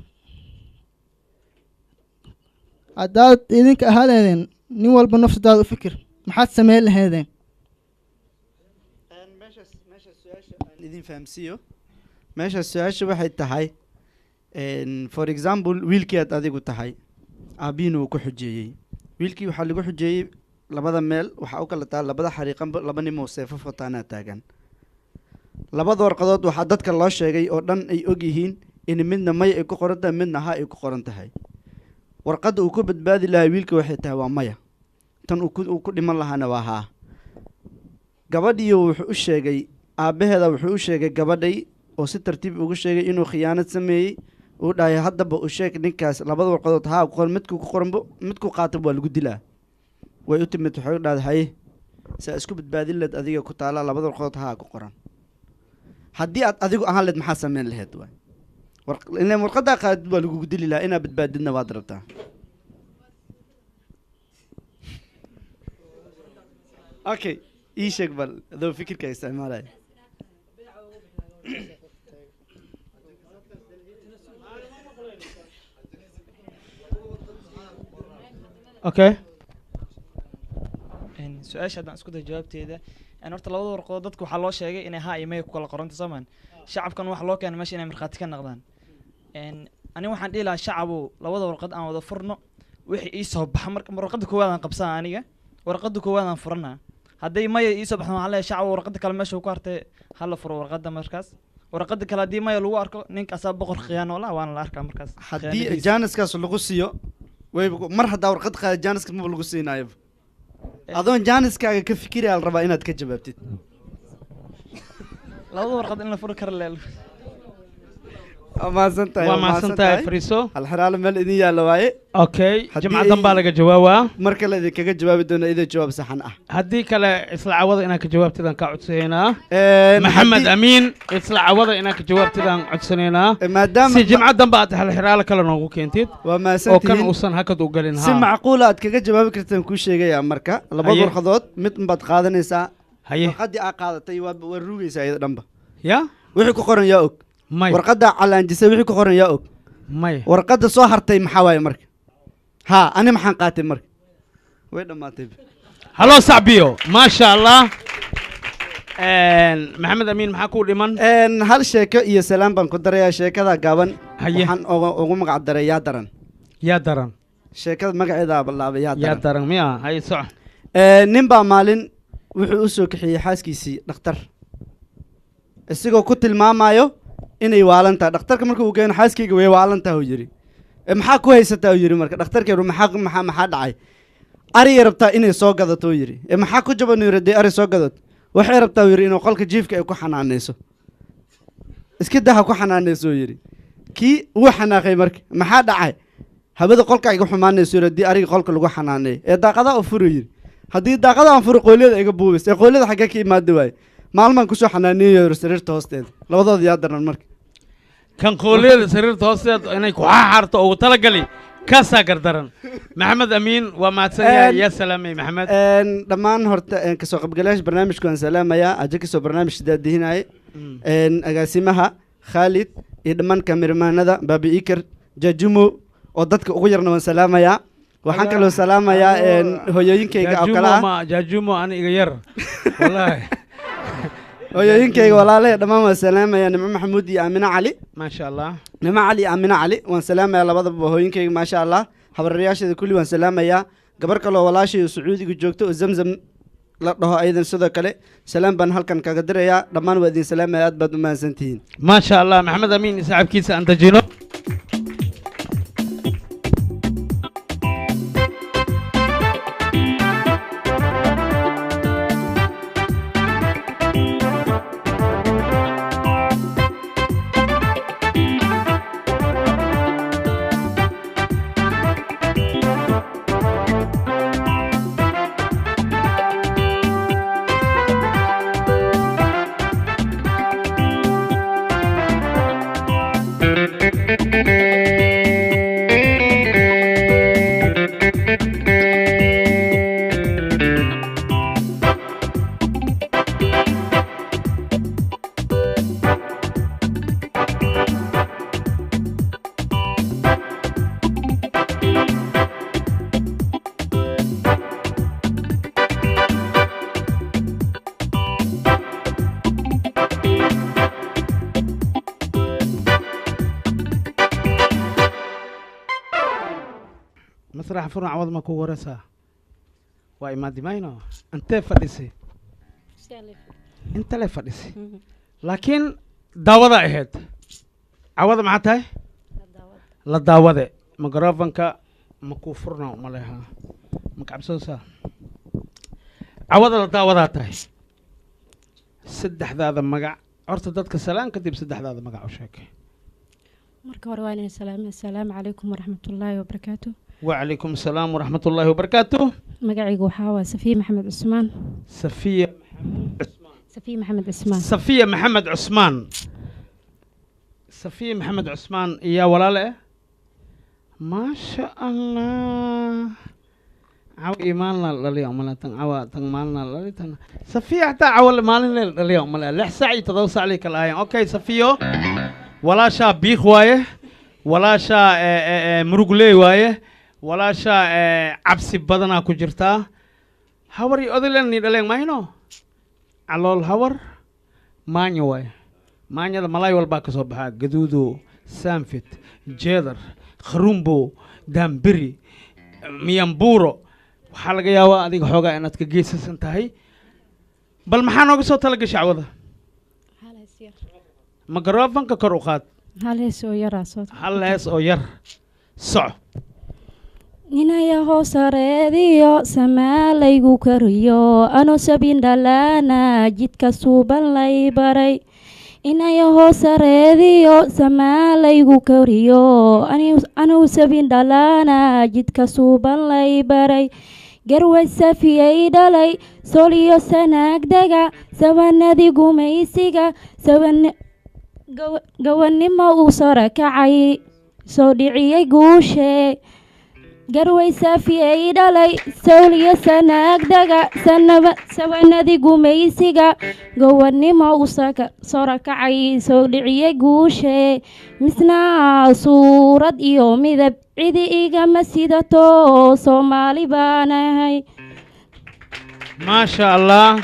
haddaad idinka ahaa lahaydeen nin walba nafsadaada u fikir, maxaad sameyn lahaydeen? idin fahamsiiyo meesha su-aasha waxay tahay for example wiilkii aad adigu tahay aabihiina uu ku xujeeyey. wiilkii waxaa lagu xujeeyey labada meel waxaa u kala taal labada xariiqanba laba nin oo seefo fotaanaa taagan. labada warqadood waxaa dadka loo sheegay oo dhan ay og yihiin in midna maya ay ku qoran tahay midna haa ay ku qoran tahay. warqadda uu ku badbaadi lahaa wiilka waxay tahay waa maya, tan uu ku dhiman lahaana waa haa. gabadhiyo wuxuu u sheegay aabbaheeda, wuxuu u sheegay gabadhay oo si tartiib ugu sheegay inuu khiyaanad sameeyey. uu dhahay haddaba u sheeg ninkaas labada warqadood haa ku qoran, midkuu ku qoranbo midkuu qaataba waa lagu dilaa. way u timid waxay u dhahday haye saa isku badbaadin leed adiga ku taala labada warqadood haa ku qoran. haddii aad adigu ahaan leed maxaa sameyn laheyd waay? ileen warqaddaa qaadid waa lagugu dili lahaa, inaad badbaadidna waad rabtaa. okay ii sheeg bal adoo fikirka isticmaalaya. okay su-aasha haddaan isku day jawaabteeda horta labada warqadood dadka waxaa loo sheegay inay haa iyo maya ku kala qoranta soomaan. shacabkan waxa loo keenay meesha inay markhaati ka noqdaan. aniga waxaan dhihi lahaa shacabow labada warqad aan wada furno, wixii ii soo baxa marka warqadda koowaad aan qabsana, aniga warqadda koowaad aan furanaa. hadday maya ii soo baxdo waxaan leeyahay shacabow warqadda kale meesha ku hartay hala furo warqadda markaas. warqadda kale haddii maya lagu arko ninkaasaa boqor khiyaano la waana la arkaa markaas. haddii jaaniskaas lagu siiyo way mar haddaa warqad qaada jaaniska maba lagu siinaayo. adoon jaaniskaaga ka fikiraya la rabaa inaad ka jawaabtid. labada warqad in la furi karo leel. waa mahadsan tahay friso. halxiraalo meel idin yaalla waaye. okay jimcadan baa laga jawaabaa. mar kale idinkaga jawaabi doona idin jawaab saxan ah. haddii kale isla cawada inaan ka jawaabtidaan ka codsanaynaa. maxamed amiin isla cawada inaan ka jawaabtidaan codsanaynaa. maadaama si jimcadan ba aad halxiraalo kale noogu keentid waa oo kan mahadsantihiin uusan hakad u galin. si macquula aad kaga jawaabi kartaan kuu sheegayaa. marka labada Haye. warqadood mid baad qaadanaysaa. haye warqaddii aa qaadatay waa ruugaysaa iyada dhanba. ya wixii ku qoran yaa og. may warqadda calaanjisay wixii ku qoran yaa og. may warqadda soo hartay maxaa waaye marka? haa ani maxaan qaatay marka? way dhammaatay. haloo sacbiyo maasha allah. maxamed amiin maxaa kuu dhiman? hal sheeko iyo salaam baan ku darayaa. sheekada gaaban Haye. waxaan ugu magac daray yaa daran. yaa daran sheekada magaceeda bilaabay yaa yaa daran. daran miya haye soco. nin baa maalin wuxuu u soo kaxeeyey xaaskiisii dhakhtar, isagoo ku tilmaamayo inay waalan tahay. dhakhtarka marka uu keeno xaaskayga way waalan tahay uu yidhi. maxaa ku haysataa uu yidhi. marka dhakhtarkeedu maxaa dhacay? ariyay rabtaa inay soo gadato uu yidhi. maxaa ku jaban uu yidhi dee ari soo gadot. waxay rabtaa uu yidhi inuu qolka jiifka ay ku xanaanayso. iska daha ku xanaanayso uu yidhi. kii wuu xanaaqay marka. maxaa dhacay? hawada qolka iga xumaanayso yidhi haddii ariga qolka lagu xanaaneeyo. daaqadaa u furu yidhi. haddii daaqada aan furo qoolyada iga buubis. qoolyada xaggee ka imaada waaye. maalmaan kusoo xanaaneeyo sariirta hoosteeda. labadooda yaa daran marka. kan qooliyada sariirta hoosteeda inay ku xaxarto ugu talagali kaasaa gardaran. maxamed amiin waa mahadsan yahay. yaa salaamay maxamed. dhammaan horta kasoo qaybgalayaasha barnaamijku waan salaamayaa. aja kasoo barnaamij daadihinaaye. agaasimaha khaalid iyo dhammaan kamirmaanada baabi ikar jajumo oo dadka ugu yarna waan salaamayaa. waxaan kaloo salaamayaa hooyooyinkayga oo kale ah. jaajumo ani iga yar wallaahi. hooyooyinkayga walaalahe dhammaan waan salaamayaa. nimco maxamuud iyo aamina cali. maasha allah. nimco cali iyo aamina cali waan salaamayaa labadaba hooyinkayga maasha allah. habaryyaasheeda kulli waan salaamayaa. gabar kaloo walaashay oo sacuudiga joogto oo zamzam la dhaho aydan sidoo kale salaam baan halkan kaga dirayaa. dhammaan waa idin salaamaya. aad baad u mahadsantihiin. maasha allah maxamed amiin saaxiibkiisa aan dajino. masrax furna cawad ma ku waraysaa waa imaadi mayno intee fadhisay inta le fadhisay laakiin daawada ahayd cawada maxaa tahay la daawade microfonka ma ku furna ma leha ma cabsoosaa cawada la daawadaa tahay saddexdaada magac horta dadka salaan kadib saddexdaada magac u sheeg marka hore waa inaan salaamo assalaamu calaykum waraxmatullaahi wabarakaatu وعليكم السلام ورحمة الله وبركاته magacaygu waxaa waa safiya maxamed cusmaan صفية safiya maxamed cusmaan صفية محمد عثمان صفية محمد عثمان يا ولا لا ما شاء الله عو إيماننا اليوم لا تن عو تن مالنا لا تن صفية حتى عول مالنا اليوم لا لحسعي تدوس عليك الآية أوكي صفية ولا شا بيخ وايه ولا شا مرقلي وايه ولا شا عبسي بدنا كجرتا هوري أذلني ندلين ما هنا على الهور ما نيوي ما نيا الملاي والباك صبها جدودو سامفت جدر خرومبو دامبري ميامبورو وحلقة يا وادي حوجا أنا تكجيس سنتهي بل محانو قصو تلقى شعوذة مقرافن ككروخات hal hees oo yaraa soo hal hees oo yar soco ninaya hoosareediyo samaalaygu kariyo ano sabin dhalaana jidka suuban lay baray inaya hoosareediyo samaalaygu kariyo ano sabin dhalaana jidka suuban lay baray garway safiyay dhalay soliyo sanaagdaga sabanadii gumaysiga gawanimo uu sara kacay soo dhiciyay guushe garway saafiyay dhalay sawliyo sanaagdaga sabanadii gumaysiga gawanimo uu sara kacay soo dhiciyay guushe misna suurad iyo midab cidi igama sidato soomaali baanahay ما شاء الله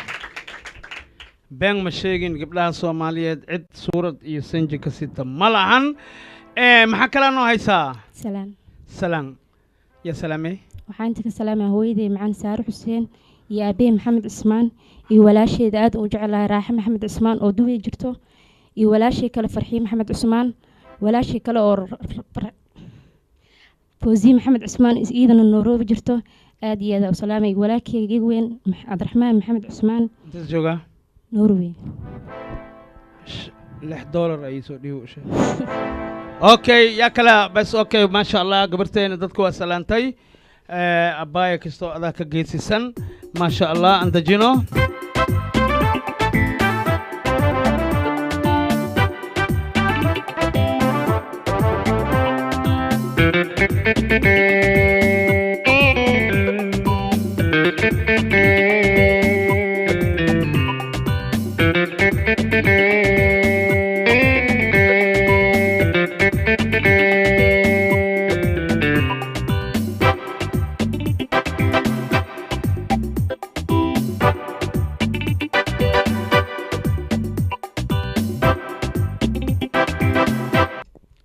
بين مشاغين قبلها صوماليات عد صورة يسنجي كسيطة ملعن محاكا لانو هايسا salaan سلام يا سلامي waxaan inta ka salaamay hooyaday macaan saare xuseen iyo aabbe maxamed cusmaan iyo walaasheeda aad u jecelahay raaxe maxamed cusmaan oo duway jirto iyo walaashay kale farxiye maxamed cusmaan walaashay kale oo fawziye maxamed cusmaan iyadana Nairobi jirto aad iyo aad u salaamay walaalkayga weyn cabdiraxmaan maxamed cusmaan انت جوغا Norway $6 اي سو ديو اوكي يا كلا بس اوكي ما شاء الله قبرتين ددكو سلانتي ابايا كستو ادا كجيسيسن ما شاء الله انت جينو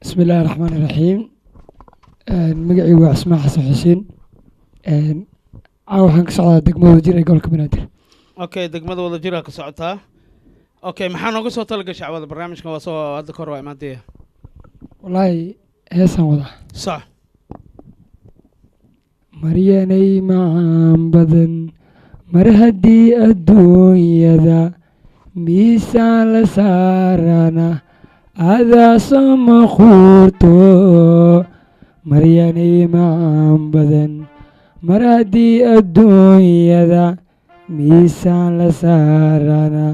بسم الله الرحمن الرحيم مقعي واسماء حسن حسين waxaan ka socdaa degmada jir ee gobolka banaadir اوكي دقمده ودا جيرا كسعتها اوكي maxaa nooga soo talga shacwada barnaamijkan waa soo hadda kor waa imaadee wallaahi heesaan wadaa صح maryanay macaan badan mar haddii adduunyada miisaan la saarana adaa soo maquurto maryanay macaan badan mar haddii adduunyada miisaan la saarana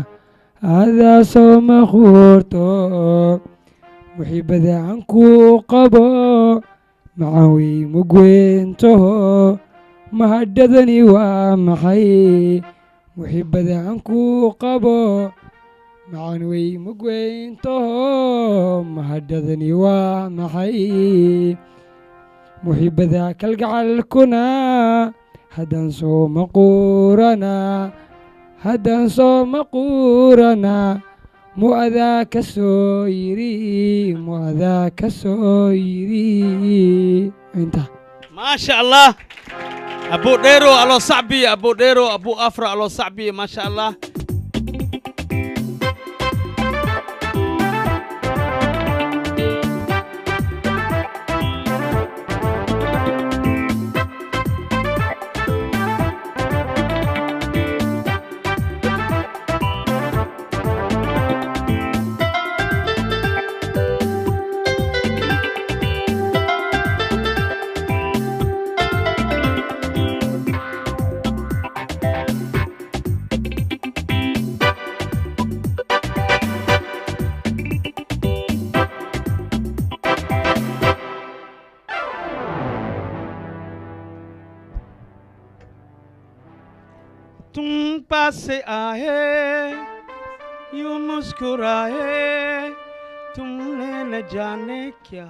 adaa soo maquurto muxiibada aan ku qabo macaan wey mugweyntaho mahadhadani waa maxay muxiibada aan ku qabo macaan wey mugweyntaho mahadhadani waa maxay muxiibada kalgacalkuna haddaan soo maquurana mu'adaa ka soo yiri inta ما شاء الله أبو ديرو ألو صعبي أبو ديرو أبو أفرا ألو صعبي ما شاء الله तुम पास आए यूं मुस्कुराए तुमने न जाने क्या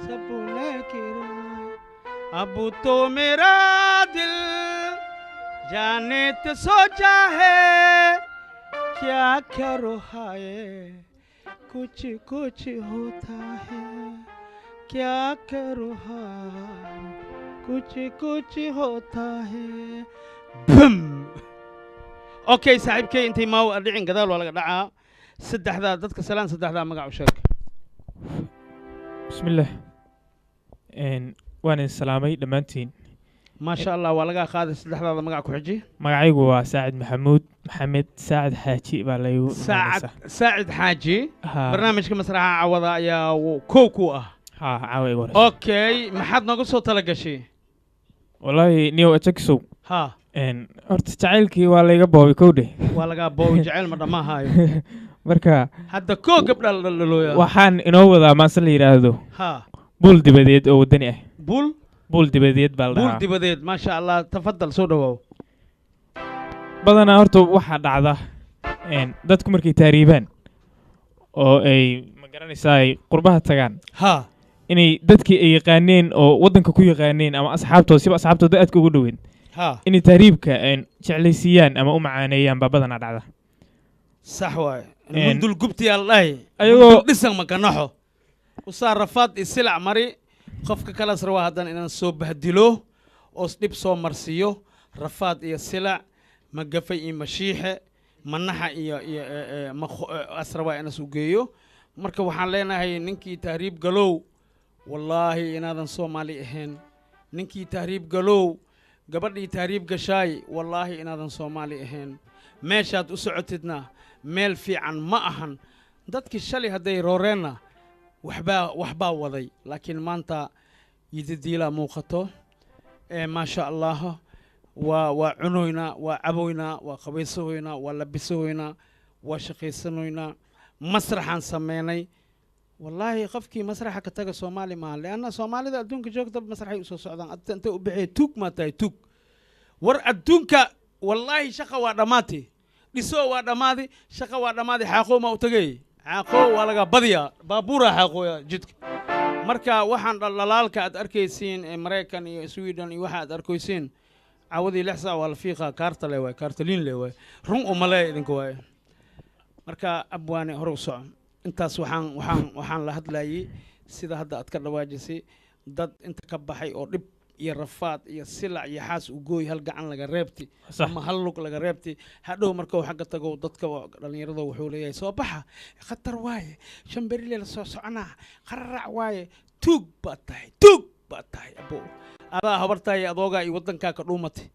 सपने गिराए अब तो मेरा दिल जाने तो सोचा है क्या करो हाय कुछ कुछ होता है क्या करो हाय कुछ कुछ होता है بم اوكي صاحبكي انت ما ادعين قدال ولا دعاء سدحدا ددك سلام سدحدا مقع وشك بسم الله وانا السلامي دمانتين ما شاء الله ولا قاد سدحدا مقع كحجي مقعيغو waa ساعد محمد ساعد حاجي baa lagu ساعد حاجي برنامجك مسرح عوضا يا كوكو ها عاوي اوكي ما حد نقول صوت لا قشي والله نيو اتكسو ها horta jacaylkii waa layga boobay kowdhe waa laga boobay jacayl ma dhamaahayo marka hadda koo gabdha la dhalooya waxaan inoo wadaa maase la yiraahdo ha bul dibadeed oo wadani ah bul dibadeed baa la dhahaa bul dibadeed ma sha Allah tafadal soo dhawow badanaa horta waxaa dhacda dadku markay taariibaan oo ay ma garanaysaa ay qurbaha tagaan ha inay dadkii ay yaqaaneen oo wadanka ku yaqaaneen ama asxaabtooda siba asxaabtooda aadka ugu dhaweyn inay taariibka jeclaysiiyaan ama u macaaneeyaan baa badanaa dhacda sax waay mundul gubti allahi ayagoo dhisan makanaxo usaa rafaad isilac mari qofka kala sarwa hadan inaan soo bahdilo oo dib soo marsiyo rafaad iyo silac magafay iyo mashiixe manaxa iyo asrawa inaan soo geeyo marka waxaan leenahay ninkii taariib galow wallahi inaadan Soomaali ahayn ninkii taariib galow gabadhii taariib gashay wallahi inaadan Soomaali ahayn meeshaad u socotidna meel fiican ma ahan dadkii shalay haday rooreena waxba waday laakiin maanta yididiila muuqato ma sha Allah waa cunoyna waa caboyna waa qabaysoyna waa labisoyna waa shaqeysanoyna masraxan sameynay والله قفكي مسرح كتاجا صومالي ما لأن صومالي ذا أدونك جوك طب مسرح يوسف السودان أنت وبحي توك ما تاي توك ور أدونك والله شقة وادماتي لسوا وادماتي شقة وادماتي حقو ما وتجي حقو ولا بديا بابورة حقو جدك مركا واحد لالك أركيسين أمريكان سويدن واحد أركيسين عودي لحظة والفيقة كارتلي كارتلين لي رون أملاي دينكوا مركا أبواني هروسا intaas waxaan la hadlayay sida hadda aad ka dhawaajisay dad inta ka baxay oo dib iyo rafaad iyo silac iyo xaas u gooy hal gacan laga reebti ama hal lug laga reebti hadhow marka uu xagga tago dadka dhalinyarada wuxuu leeyahay soo baxa khatar waaye shamberile la soo soconaa qararac waaye tuug baad tahay abo adaa habartaay adooga iyo wadanka ka dhuumatay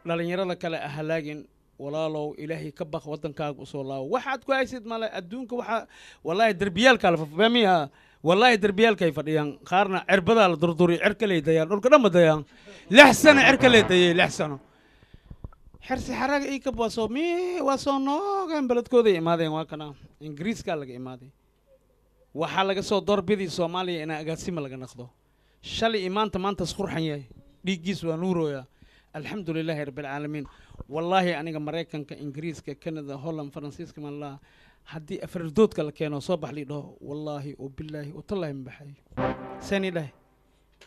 dhalinyarada kale ahalaagin walaalow ilaahi ka baq wadankaaga soo laaw waxaad ku haysid male adduunka waxa wallahi darbiyalka la fahmiya wallahi darbiyalka ay fadhiyaan qaarna cirbada la durduri cirka leedayaan dhulka dhamadayaan lixsana cirka leedayay lixsana xirsi xaraga ay ka baaso mi waaso noogan baladkooda imaadeen waa kana ingiriiska laga imaaday waxa laga soo doorbidii Soomaaliya in agaasima laga naqdo shalay maanta isqurxan yahay dhigiis waa nuurooya الحمد لله رب العالمين والله أنا أمريكان كإنجليز ككندا هولندا فرنسيسك من الله هدي أفردود كلا كانوا صباح لي ده والله وبالله وطلع من بحي سني ده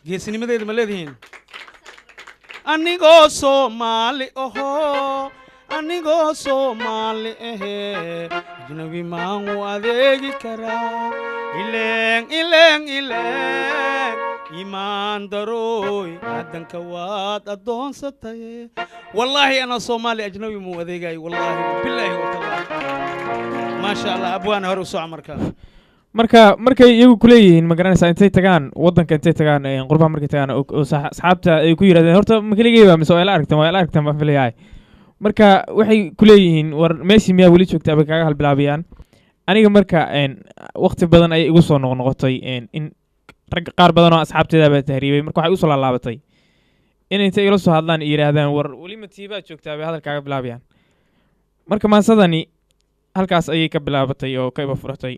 جيسني مدير ملذين أني go Somali oh أني go Somali جنبي ما هو أذيك كرا إلين iimaan darooy aadanka waad addoonsataye wallaahi ana soomaali ajnabi muu adeegay wallaahi bilaahi watallaahi maasha allah abwaan hore u soo markaa markay iyagu kuleeyihiin ma garanaysaa intay tagaan waddanka intay tagaan qurbaha markay tagaan oo asxaabta ay ku yidhahdeen horta ma keligeeba mise waa ila aragteen baan filayahay marka waxay kuleeyihiin war meeshii miyaa weli joogtaa bay kaaga halbilaabayaan aniga marka waqti badan ayay igu soo noqnoqotay in rag qaar badan oo asxaabteeda baa tahriibay marka waxay u soo laalaabatay in intay igala soo hadlaan iyo yidhaahdaan war weli ma tiibaa joogtaa bay hadalkaaga bilaabayaan marka maasadani halkaas ayay ka bilaabatay oo ka iba furatay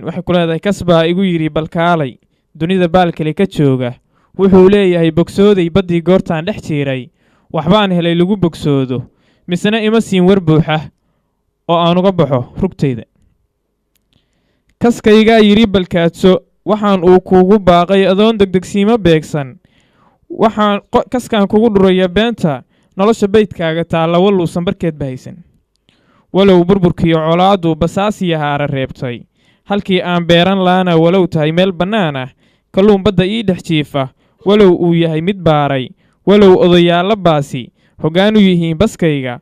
waxay ku leedahay kasbaa igu yidhi balkaalay dunida baalkale ka jooga wuxuu leeyahay bogsooday baddii goortaan dhex jiiray waxbaan helay lagu bogsoodo misena ima siin war buuxa oo aan uga baxo rugtayda kaskaygaa yidhi balkaadso waxaan uu kuugu baaqay adoon degdegsiimo beegsan waxaan kaskaan kugu dhuraya beenta nolosha baydkaaga taalla walluusan barkeed bahaysan walow burburkiiyo colaaddu basaasiya haara reebtay halkii aan beeran laana walow tahay meel bannaan ah kalluun badda ii dhex jiifa walow uu yahay mid baaray walow odayaallo baasi hoggaan u yihiin baskayga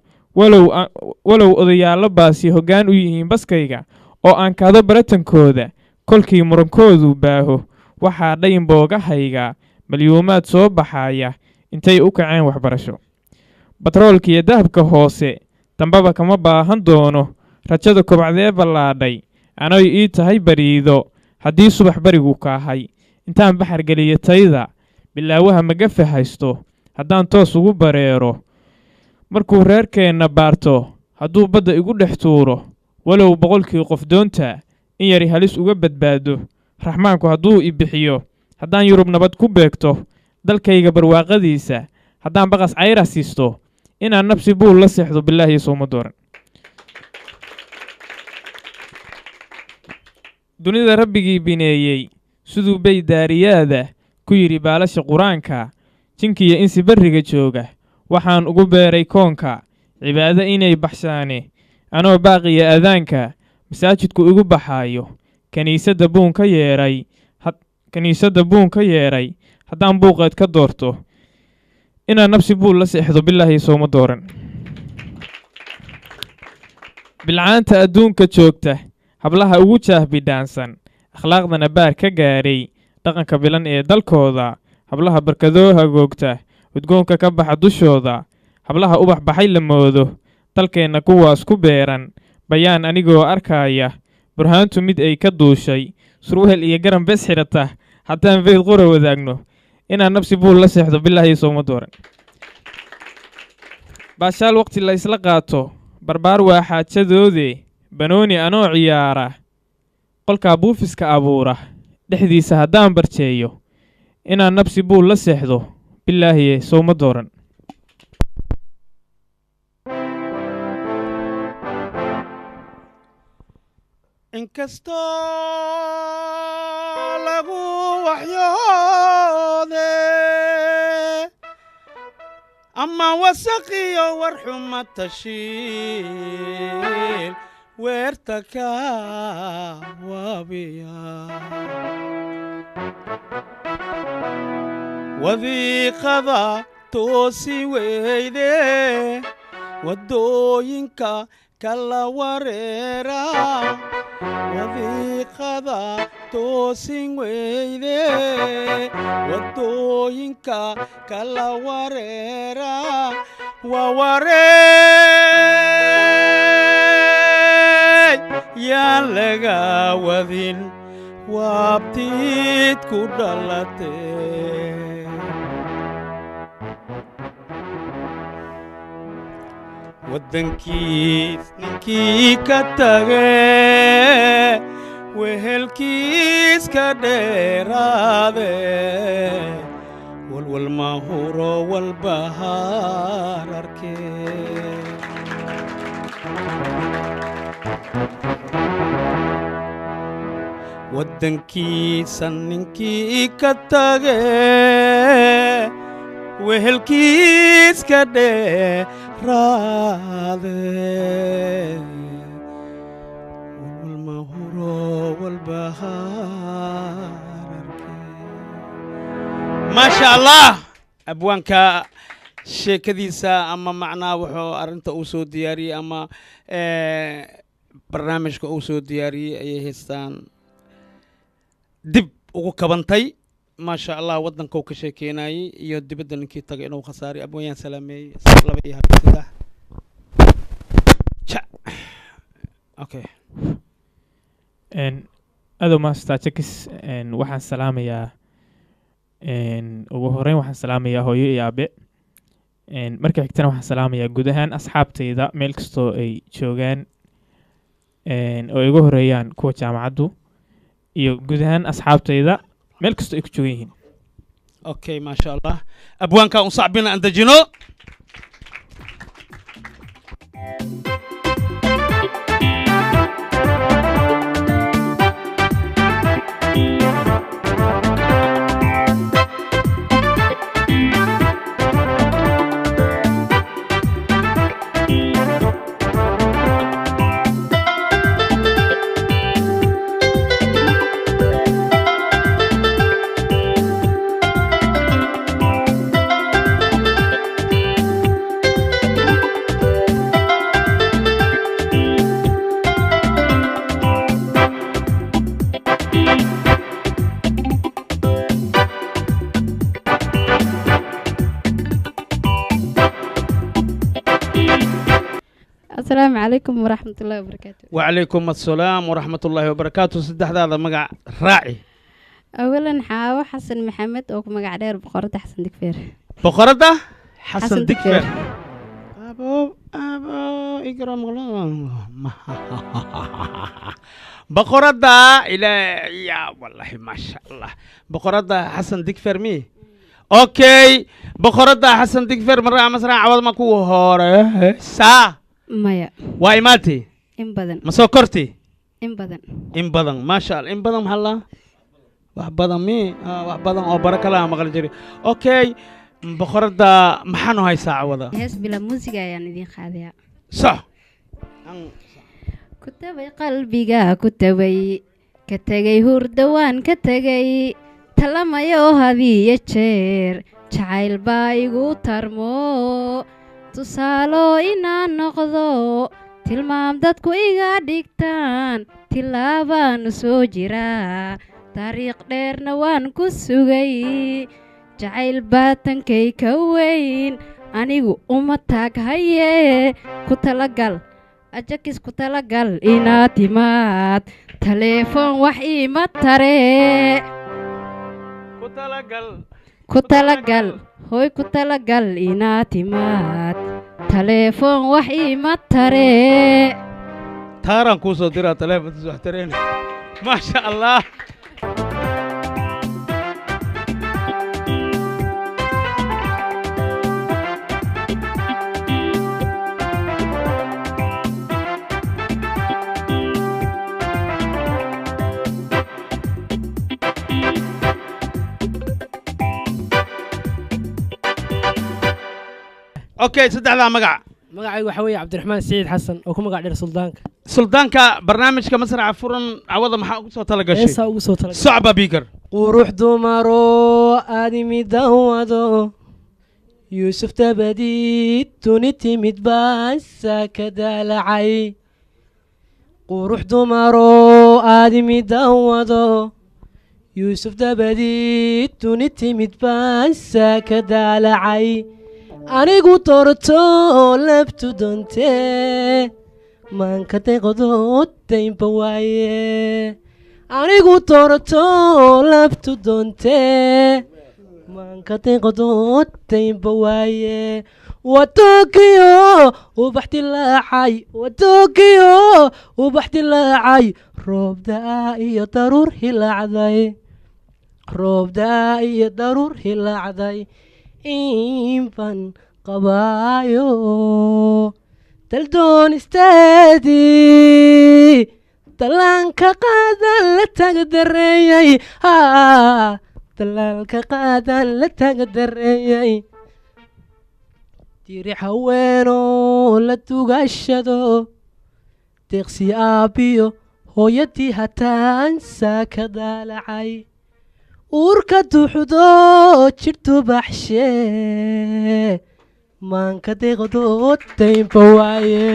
walow odayaallo baasi hoggaan u yihiin baskayga oo aan kaado baratankooda kolkii murankoodu baaho waxaa dhayn boogahayga malyuumaad soo baxaaya intay u kaceen waxbarasho batroolkiiyo dahabka hoose dambaba kama baahan doono rajada kobcdee ballaadhay anoy ii tahay bariido haddii subax barigu kaahay intaan baxar geliya tayda bilaawaha magafe haysto haddaan toos ugu bareero markuu reerkeenna baarto hadduu badda igu dhex tuuro walow boqolkii qof doonta in yari halis uga badbaado raxmaanku hadduu i bixiyo haddaan yurub nabad ku beegto dalkayga barwaaqadiisa haddaan baqas cayra siisto inaan nabsi buul la seexdo bilaahi sooma dooran dunida rabbigii bineeyey siduu bay daariyaada ku yidhi baalasha qur-aanka jinkiyo insi barriga jooga waxaan ugu beeray koonka cibaado inay baxshaane anoo baaqiya aadaanka masaajidku igu baxaayo kiniisadda buun ka yeedhay haddaan buuqeed ka doorto inaan nabsi buul la seexdo bilaahi sooma dooran bilcaanta adduunka joogta hablaha ugu jaahbidhaansan akhlaaqdana baar ka gaadhay dhaqanka bilan ee dalkooda hablaha barkadoo hagoogta udgoonka ka baxa dushooda hablaha ubax baxay la moodo dalkeenna kuwaas ku beeran bayaan anigoo arkaaya burhaantu mid ay ka duushay surwehel iyo garan bes xidhata haddaan beyd qura wadaagno inaan nabsi buul la seexdo bilaahi sooma dooran baashaal waqti la isla qaato barbaar waa xaajadoode banooni anoo ciyaara qolkaa buufiska abuura dhexdiisa haddaan barjeeyo inaan nabsi buul la seexdo bilaahi sooma dooran inkastoo lagu waxyoode ama wasaqiyo warxuma tashiil weerta ka waabiya wadiiqada toosi weyde waddooyinka kala wareera wadiiqada toosin weyde waddooyinka kala wareera waa wareey yaan laga wadin waabtiid ku dhalatee waddankiis ninkii ka tage wehelkiis ka dheeraade walwal ma huro walbahaar arkee waddankiisa ninkii ka tage wehelkiis ka dheeraade walwal ma huro walbahaar arkee ما شاء الله أبوانك sheekadiisa ama macnaa wuxuu arinta uu soo diyaariyey ama barnaamijka uu soo diyaariyey ayay haystaan dib ugu kabantay ما شاء الله ودن كوك شيكيناي iyo dibadda ninkii tagay inuu khasaari abooyaan salaameeyay laba iyo saddex okay ado master checks waxaan salaamayaa ugu horeyn waxaan salaamayaa hooyo iyo aabe marka xigtana waxaan salaamayaa guud ahaan asxaabtayda meel kastoo ay joogaan oo igu horeeyaan kuwa jaamacaddu iyo guud ahaan asxaabtayda meel kastoo ay ku joogan yihiin okay ma sha Allah abwaanka un sacbina aan dajino السلام عليكم ورحمة الله وبركاته. وعليكم السلام ورحمة الله وبركاته. سدح هذا مقع راعي. أولا حاوة حسن محمد أو مقع دير بقرة حسن دكفير. بقرة حسن دكفير. أبو إكرام غلام. بقرة إلى يا والله ما شاء الله. بقرة حسن دكفير مي. أوكي بقرة حسن دكفير مرة مسرع عوض ما كوه هوري سا. مايا وايماتي إن بدن مسوكرتي إن بدن ما شاء الله إن بدن محلا وحبدن مي وحبدن أو بركة الله مغل جري أوكي بخرد محنو هاي ساعة وذا هس بلا موسيقى يعني دين خاذية صح كتبي قلبي كتبي كتجي هردوان كتجي تلما يو هذي يشير شعيل بايغو ترمو tusaalo inaan noqdo tilmaam dadku iga dhigtaan tilaabaan soo jiraa taariikh dheerna waan ku sugay jacayl baatankay ka weyn anigu uma taag haye ku talagal ajakis ku talagal inaad timaad taleefon wax iima tare ku talagal hoy ku talagal inaad timaad taleefon wax iima tare taaraan kuu soo diraa taleefontiis wax tareen ما شاء الله اوكي صدق لا مقع مقعي وحوي عبد الرحمن السعيد حسن وكم مقع دير سلطانك برنامجك مسرع فرن عوض ما سو تلقى شيء صعبه بيقر وروح دمرو ادمي دودو يوسف تبدي تونتي متباس كدلعي وروح دمرو ادمي دودو يوسف تبدي تونتي متباس كدلعي anigu torto labtu donte manka deqodotaynba waaye anigu torto labtu donte manka deqodotaynba waaye watokiyo ubaxtilaacay watokiyo ubaxtilaacay roobdaa iyo daruur hilaacday roobdaa iyo daruur hilaacday inban qabaayo daldoon isteedii dallaanka qaadan la tagdareeyay dallaanka qaadan la tagdareeyay diri haweenoo la tugashado deeqsi aabbiyo hooyadii hataan saa ka daalacay uurka duxdo jidhtu baxshe maanka deeqdo daynba waaye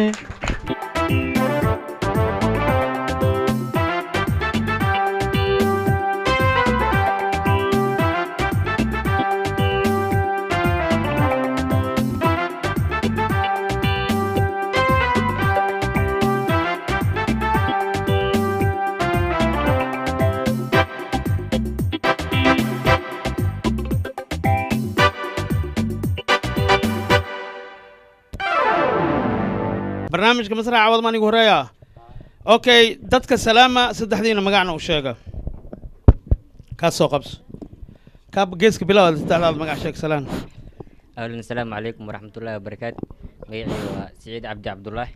barnaamijka masraxa cawad manigu horeeya okay dadka salaama saddexdiina magacna u sheega ka soo qabso ka geeska bilaawda saddexdaad magac sheeg salaan أهلا السلام عليكم ورحمة الله وبركاته ميعي سعيد عبد الله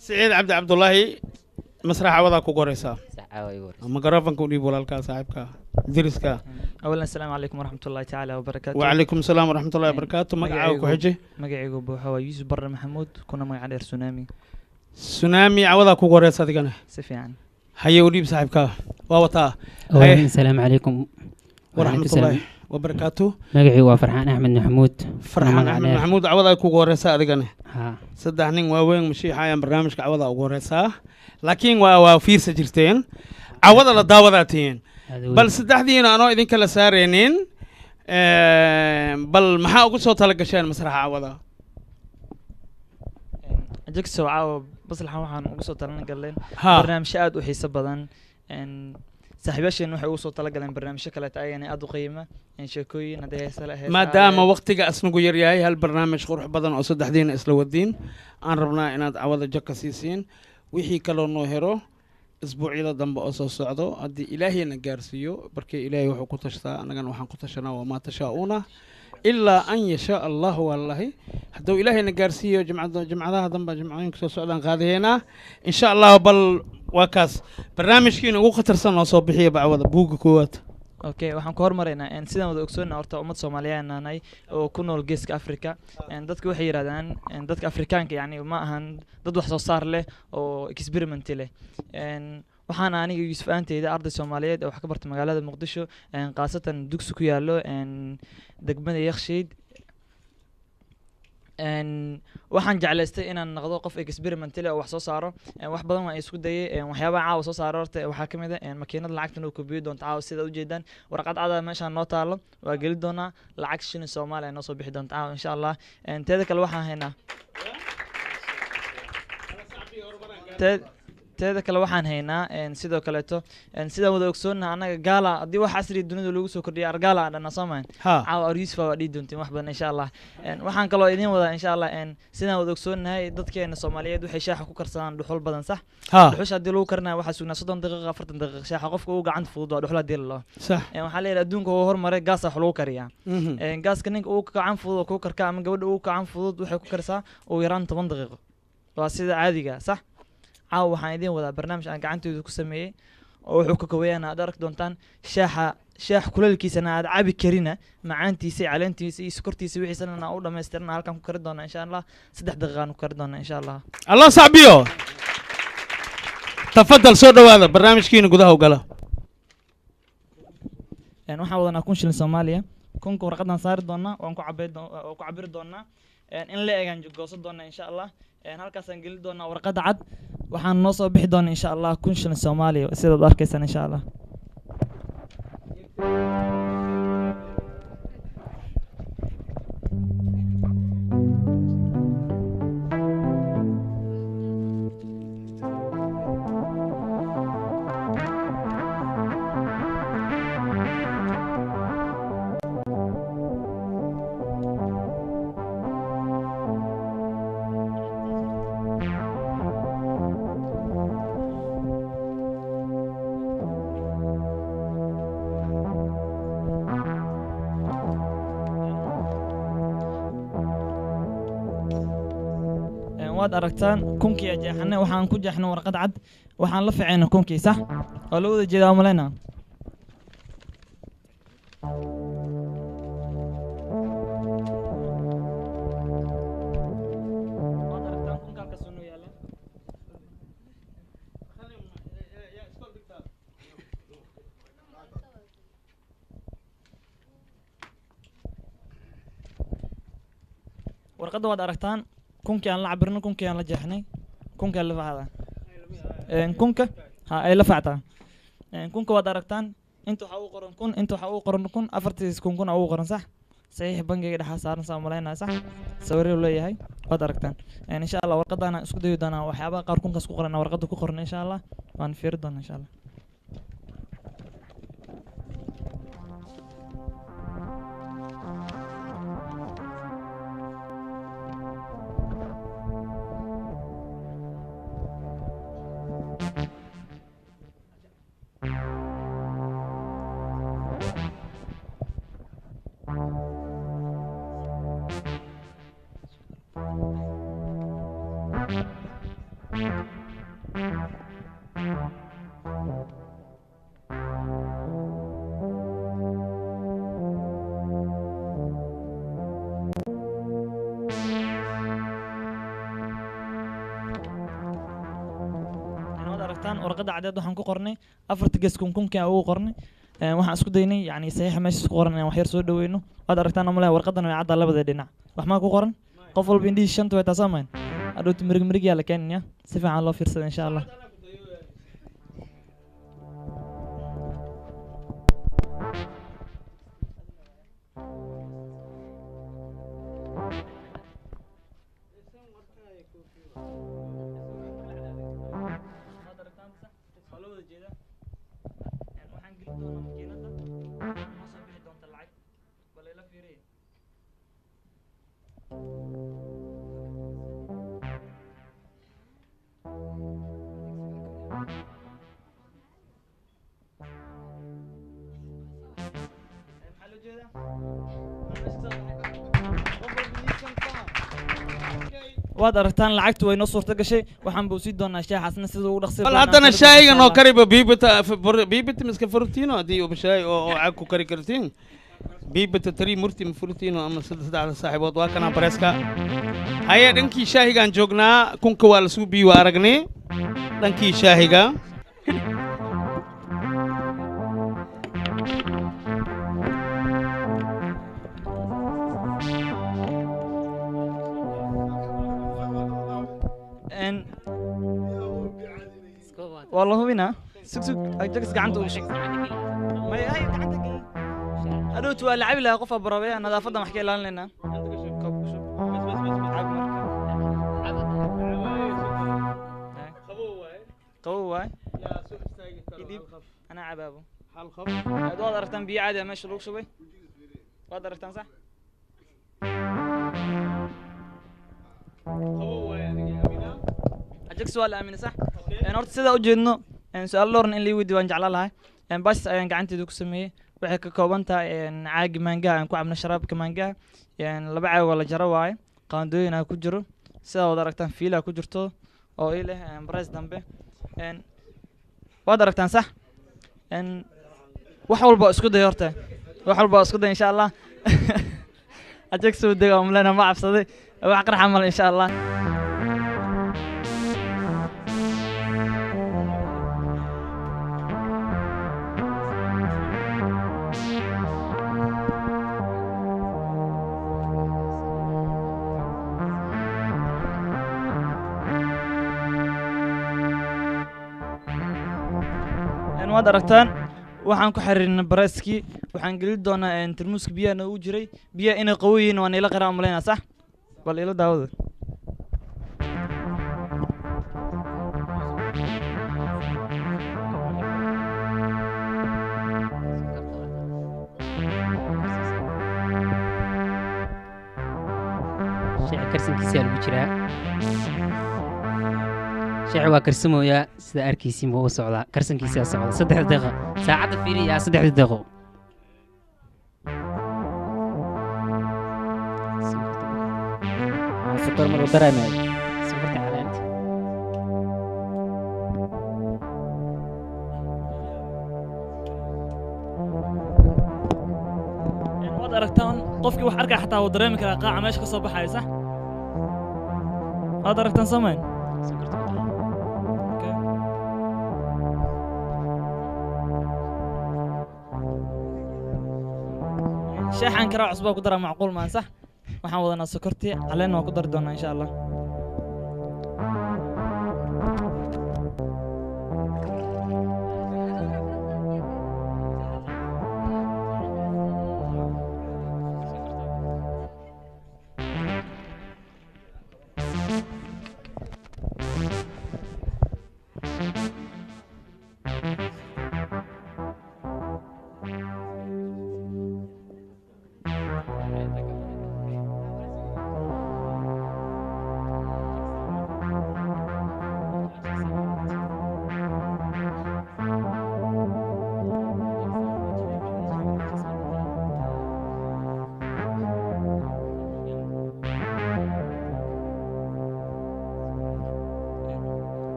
سعيد عبد الله مسرح عوضك وقريسا صحاوي يور ميكروفون كوني بولالكا صاحبك درسكا أولا السلام عليكم ورحمة الله تعالى وبركاته وعليكم السلام ورحمة الله وبركاته مقعاوك وحجي مقعيقو بوحوا يوسف بر محمود كنا مقع دير سونامي عوضك وقريسا ديقنا سفيان هيا وليب صاحبك واوتا أولا السلام عليكم ورحمة الله وبركاته مقعي وفرحان أحمد محمود فرحان أحمد محمود عوضك وقريسا ديقنا ها صدق نين واوين مشي حياة برنامجك عوضا وقريسا لكن وفير سجلتين عوضا لداوضاتين بل صدق دينا أنا إذن كلا سارينين بل محا أقول صوت لقشان مسرح عوضا أجيك سوعة بس الحين waxaan ugu soo talan galeen Ha. barnaamij aad u xiiso badan saaxiibasheen waxay ugu soo tala galeen barnaamijyo kale taayeen aad u qiimo sheekooyin haday heesa lahayd maadaama waqtiga asnagu yar yahay hal barnaamij qurux badan oo saddexdiina isla wadiin aan rabnaa inaad cawada jaka siisiin wixii kaloo noo hero isbuucyada dambe oo soo socdo haddii ilaahayna gaarsiiyo barkii ilaahay wuxuu ku tashtaa annagana waxaan ku tashanaa wamaa tashaa'uuna ilaa an yashaa allahu wallahi hadduu ilaahayna gaarsiiyo jimcadaha dambe jimcooyinka soo socdaan qaadaheynaa insha allah bal waa kaas barnaamijkiina ugu khatarsan noo soo bixiya bacwada buugga koowaad okay waxaan ku hormaraynaa sidaan wada ogsoonnaa horta ummad Soomaaliyeed naanay oo ku nool geeska Afrika dadku waxay yiraahdaan dadka Afrikaanka yani ma ahan dad wax soo saar leh oo experiment leh waxaan aniga Yuusuf aanteyda arday Soomaaliyeed oo wax ka bartay magaalada Muqdisho qaasatan dugsi ku yaalo degmada Yakshiid waxaan jeclaystay inaan noqdo qof experiment leh oo wax soo saaro wax badan waan isku dayay waxyaabaha caawa soo saaro horta waxaa ka mid ah makiinad lacagtan uu koobiyo doonto caawa sida u jeedaan warqad cad meeshaan noo taalo waa geli doonaa lacag shilin Soomaaliya noo soo bixi doonto caawa insha Allah teeda kale waxaan haynaa teeda kale waxaan haynaa sidoo kaleeto sidaan wada ogsoonnaa annaga gaala haddii wax casri dunida lagu soo kordhiyay argaala aan dhana Soomaan caawa Yuusuf waa dhii doontiin wax badan insha Allah waxaan kaloo idin wadaa insha Allah sidaan wada ogsoonnahay dadkeena Soomaaliyeed waxay shaaxa ku karsadaan dhuxul badan sax dhuxusha haddii lagu karnayo waxaa sugnaa 30 daqiiqo 40 daqiiqo shaaxa qofka uu gacanta fudud waa dhuxul haddii la sax waxaa la yidhaha adduunka uu hormaray gaas wax lagu kariyaa gaaska ninka uu gacan fudud ku karkaa ama gabadha uu gacan fudud waxay ku karsaa uu yaraan 10 daqiiqo waa sida caadiga sax caawa waxaan idin wadaa barnaamij aan gacantooda ku sameeyay oo wuxuu ka koobayaan aad arki doontaan shaax kuleelkiisana aad cabi karina macaantiisa caleentiisa iyo sokortiisa wixiisana u dhamaystirna halkan ku kari doona insha Allah 3 daqiiqo aan ku kari doona insha Allah الله صعبيو تفضل سو هذا برنامجكينا gudaha u gala waxaan wadanaa 1 shilin Soomaaliya kunka warqadan saari doona waan ku cabiri doonaa in la eegan goosan doona insha Allah halkaas aan gali doonaa warqada cad waxaan noo soo bixi doonaa insha Allah 1 shilin Soomaaliya sidaad arkaysaan insha Allah waad aragtaan kunkii jeexana waxaan ku jeexnay warqad cad waxaan la fiicnay kunkii sax oo la wada jeedaa umaleyna warqadda waad aragtaan kunkii aan la cabirno kunkii aan la jeexnay kunka la facda kunka ha ay la factaa kunka waad aragtaan inta waxa uu qoran kun inta waxa uu qoran kun afartiis kun uu qoran sax saxiix bangiga dhaxa saaran saamaleynaa sax sawirro leeyahay waad aragtaan insha Allah warqadana isku dayo doonaa waxyaabaha qaar kunkaas ku qoran warqadda ku qoran insha Allah waan fiiri doonaa insha Allah warqadda cadeed waxaan ku qornay afarta gees kunka ugu qornay waxaan isku daynay yani saxiix meesha ku qoran inaan wax yar soo dhaweyno waad aragtaan ama warqadan way cadda labada dhinac wax ma ku qoran qof walba indhihi shanta way taasaamayn adhooti mirig yaa la keenaya si fiican loo fiirsada insha Allah waad aragtaan lacagtu way noo suurta gashay waxaan buu sii doonaa shaaxasna sida ugu dhaqsi bal haddana shaayiga noo kariba biibita miska furtiino haddii uu shaay oo cag ku kari kartiin biibita tari murti ma furtiino ama saddexda saaxiibood waa kana bareeska haya dhankii shaahigaan joognaa kunka waa la suubiyi waa aragnay dhankii shaahiga والله هنا سك أجلس قعنته وشك ما هي قعنتك أنا تو ألعب لها قفة برابية أنا ذا فضل محكي لان لنا قوة أنا عبابه حال خف هذا درتان بي عادي ماشي لوك شوي هذا درتان صح أجلس سؤال أمين صح أنا أرد سيدا أوجدنا سؤال لورن اللي ودي وانجعل لها بس أنا قعنتي دوك سمية waxay ka kooban tahay caagi maanga aan ku cabno sharaabka maanga laba caag wala jaro waay qaandooyin ku jiro sida wada aragtaan fiila ku jirto oo ii leh price dambe wada aragtaan sax wax walba isku day horta wax walba isku day insha Allah ajag soo deeyo umlana ma cabsaday wax qarxa mal insha Allah waad aragtaan waxaan ku xiriirnay baraaskii waxaan gelin doonaa tarmuuska biyaha uu jiray biyaha inay qabow yihiin waan ila qaraa umaleynaa sax bal ila daawada شيء كرسم كيسال بجرا شيء waa karsamooya sida arkaysiin buu socdaa karsankiisa socda 3 daqiiqo saacada fiiriya 3 daqiiqo sukar mar dareemay sukarta calaamti wad aragtaan qofkii wax arkaa xataa uu dareemi karaa qaaca meesha ka soo baxay sax wad aragtaan sameyn شاحن كرا عصبة قدرة معقول ما صح waxaan wadanaa sokortii caleen waan ku dari doonaa insha allah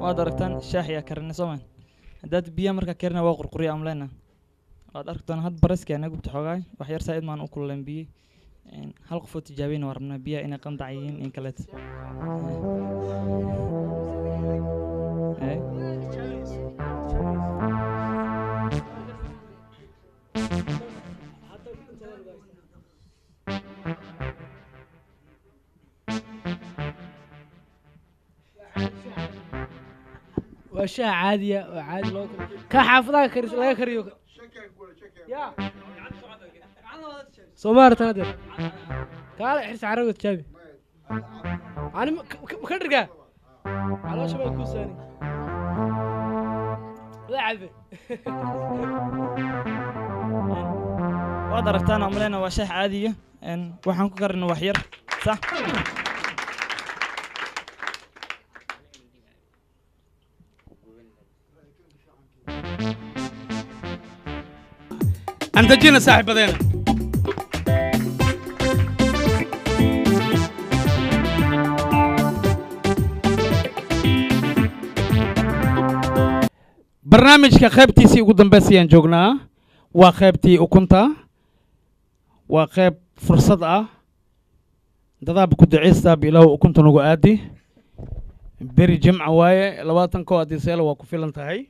waad aragtaan shaax yaa karinay soomaan haddaad biyaha markaa karina waa qurquriya amleyna waad aragtaan had baraski anaga gubta xoogaay wax yar saa idmaan u kululeen biye hal qofoo tijaabiyna waa rabnaa biyaha inay qandac yihiin in kaleet وأشياء عادية وعادي لو كحافظها كريس لا كريو يا سومار تنادر قال إحس عربي تشابي أنا مكرقة على شو بيكون ثاني لعبة waad aragtaan amleyna waa shaax caadiya waxaan ku karina wax yar sax andajina saaxiibadeena barnaamijka qaybtiisii ugu dambeysayaan joognaa waa qaybtii ukunta waa qayb fursad ah dadaaba ku duceysta bilow ukunta nagu aadi beri jimca waaye 20 Diseelo waa ku filan tahay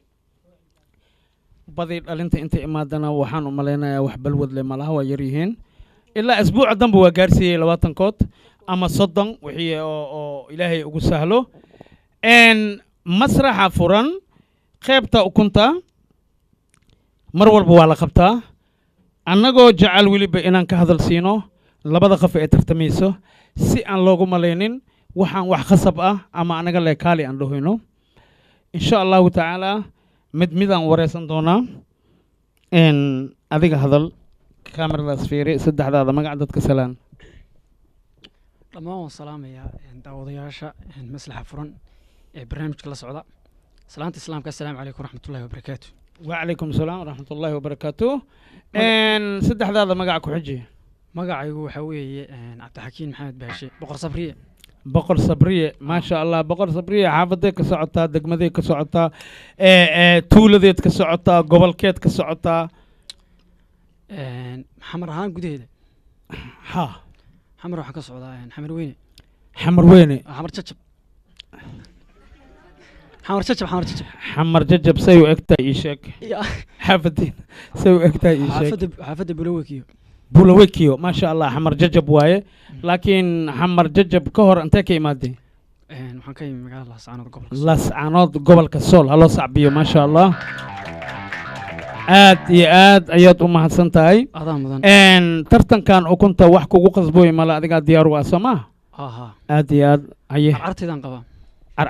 badii dhalinta inta imaadana waxaan u maleynayaa wax balwad leh malaha waa yar yihiin ilaa asbuuca dambe waa gaarsiiyey 20 ama 30 wixii oo ilaahay ugu sahlo masraxa furan qaybta ukunta mar walba waa la qabtaa annagoo jecel weliba inaan ka hadal siino labada qof ee tartamayso si aan loogu malaynin waxaan wax khasab ah ama anaga le kaali aan dhahoyno insha allahu tacaala midaan wareysan doonaa adiga hadal kameradaas fiiri saddexdaada magac dadka salaan dhammaan waan salaamayaa daawadayaasha maslaxa furan ee barnaamijka la socda salaanta islaamka assalaamu calaykum waraxmatullahi wabarakaatu وعليكم السلام ورحمة الله وبركاته سدح هذا مقع كحجي magacaygu waxa weeye cabdixakiin maxamed baashe boqor sabriye boqor sabriye ما شاء الله boqor sabriye xaafadeed ka socotaa degmadeed ka socotaa tuuladeed ka socotaa gobolkeed ka socotaa xamar ahaan gudaheeda ha xamar waxaan ka socdaa xamar weyne xamar weyne xamar jajab حمر شجب حمر شجب حمر ججب سيو اكتا يشك حافظين سيو اكتا يشك حافظ بولويكيو بولويكيو ما شاء الله حمر ججب واي لكن حمر ججب كهر انت كي مادي waxaan ka yimid magaalada Lascaanood gobolka Sool halo sacbiyo ma sha Allah aad iyo aad ayaad u mahadsan tahay tartankan ukunta wax kugu qasbooy mala adiga diyaar u ah Soomaa aad iyo aad aye artaydan qaba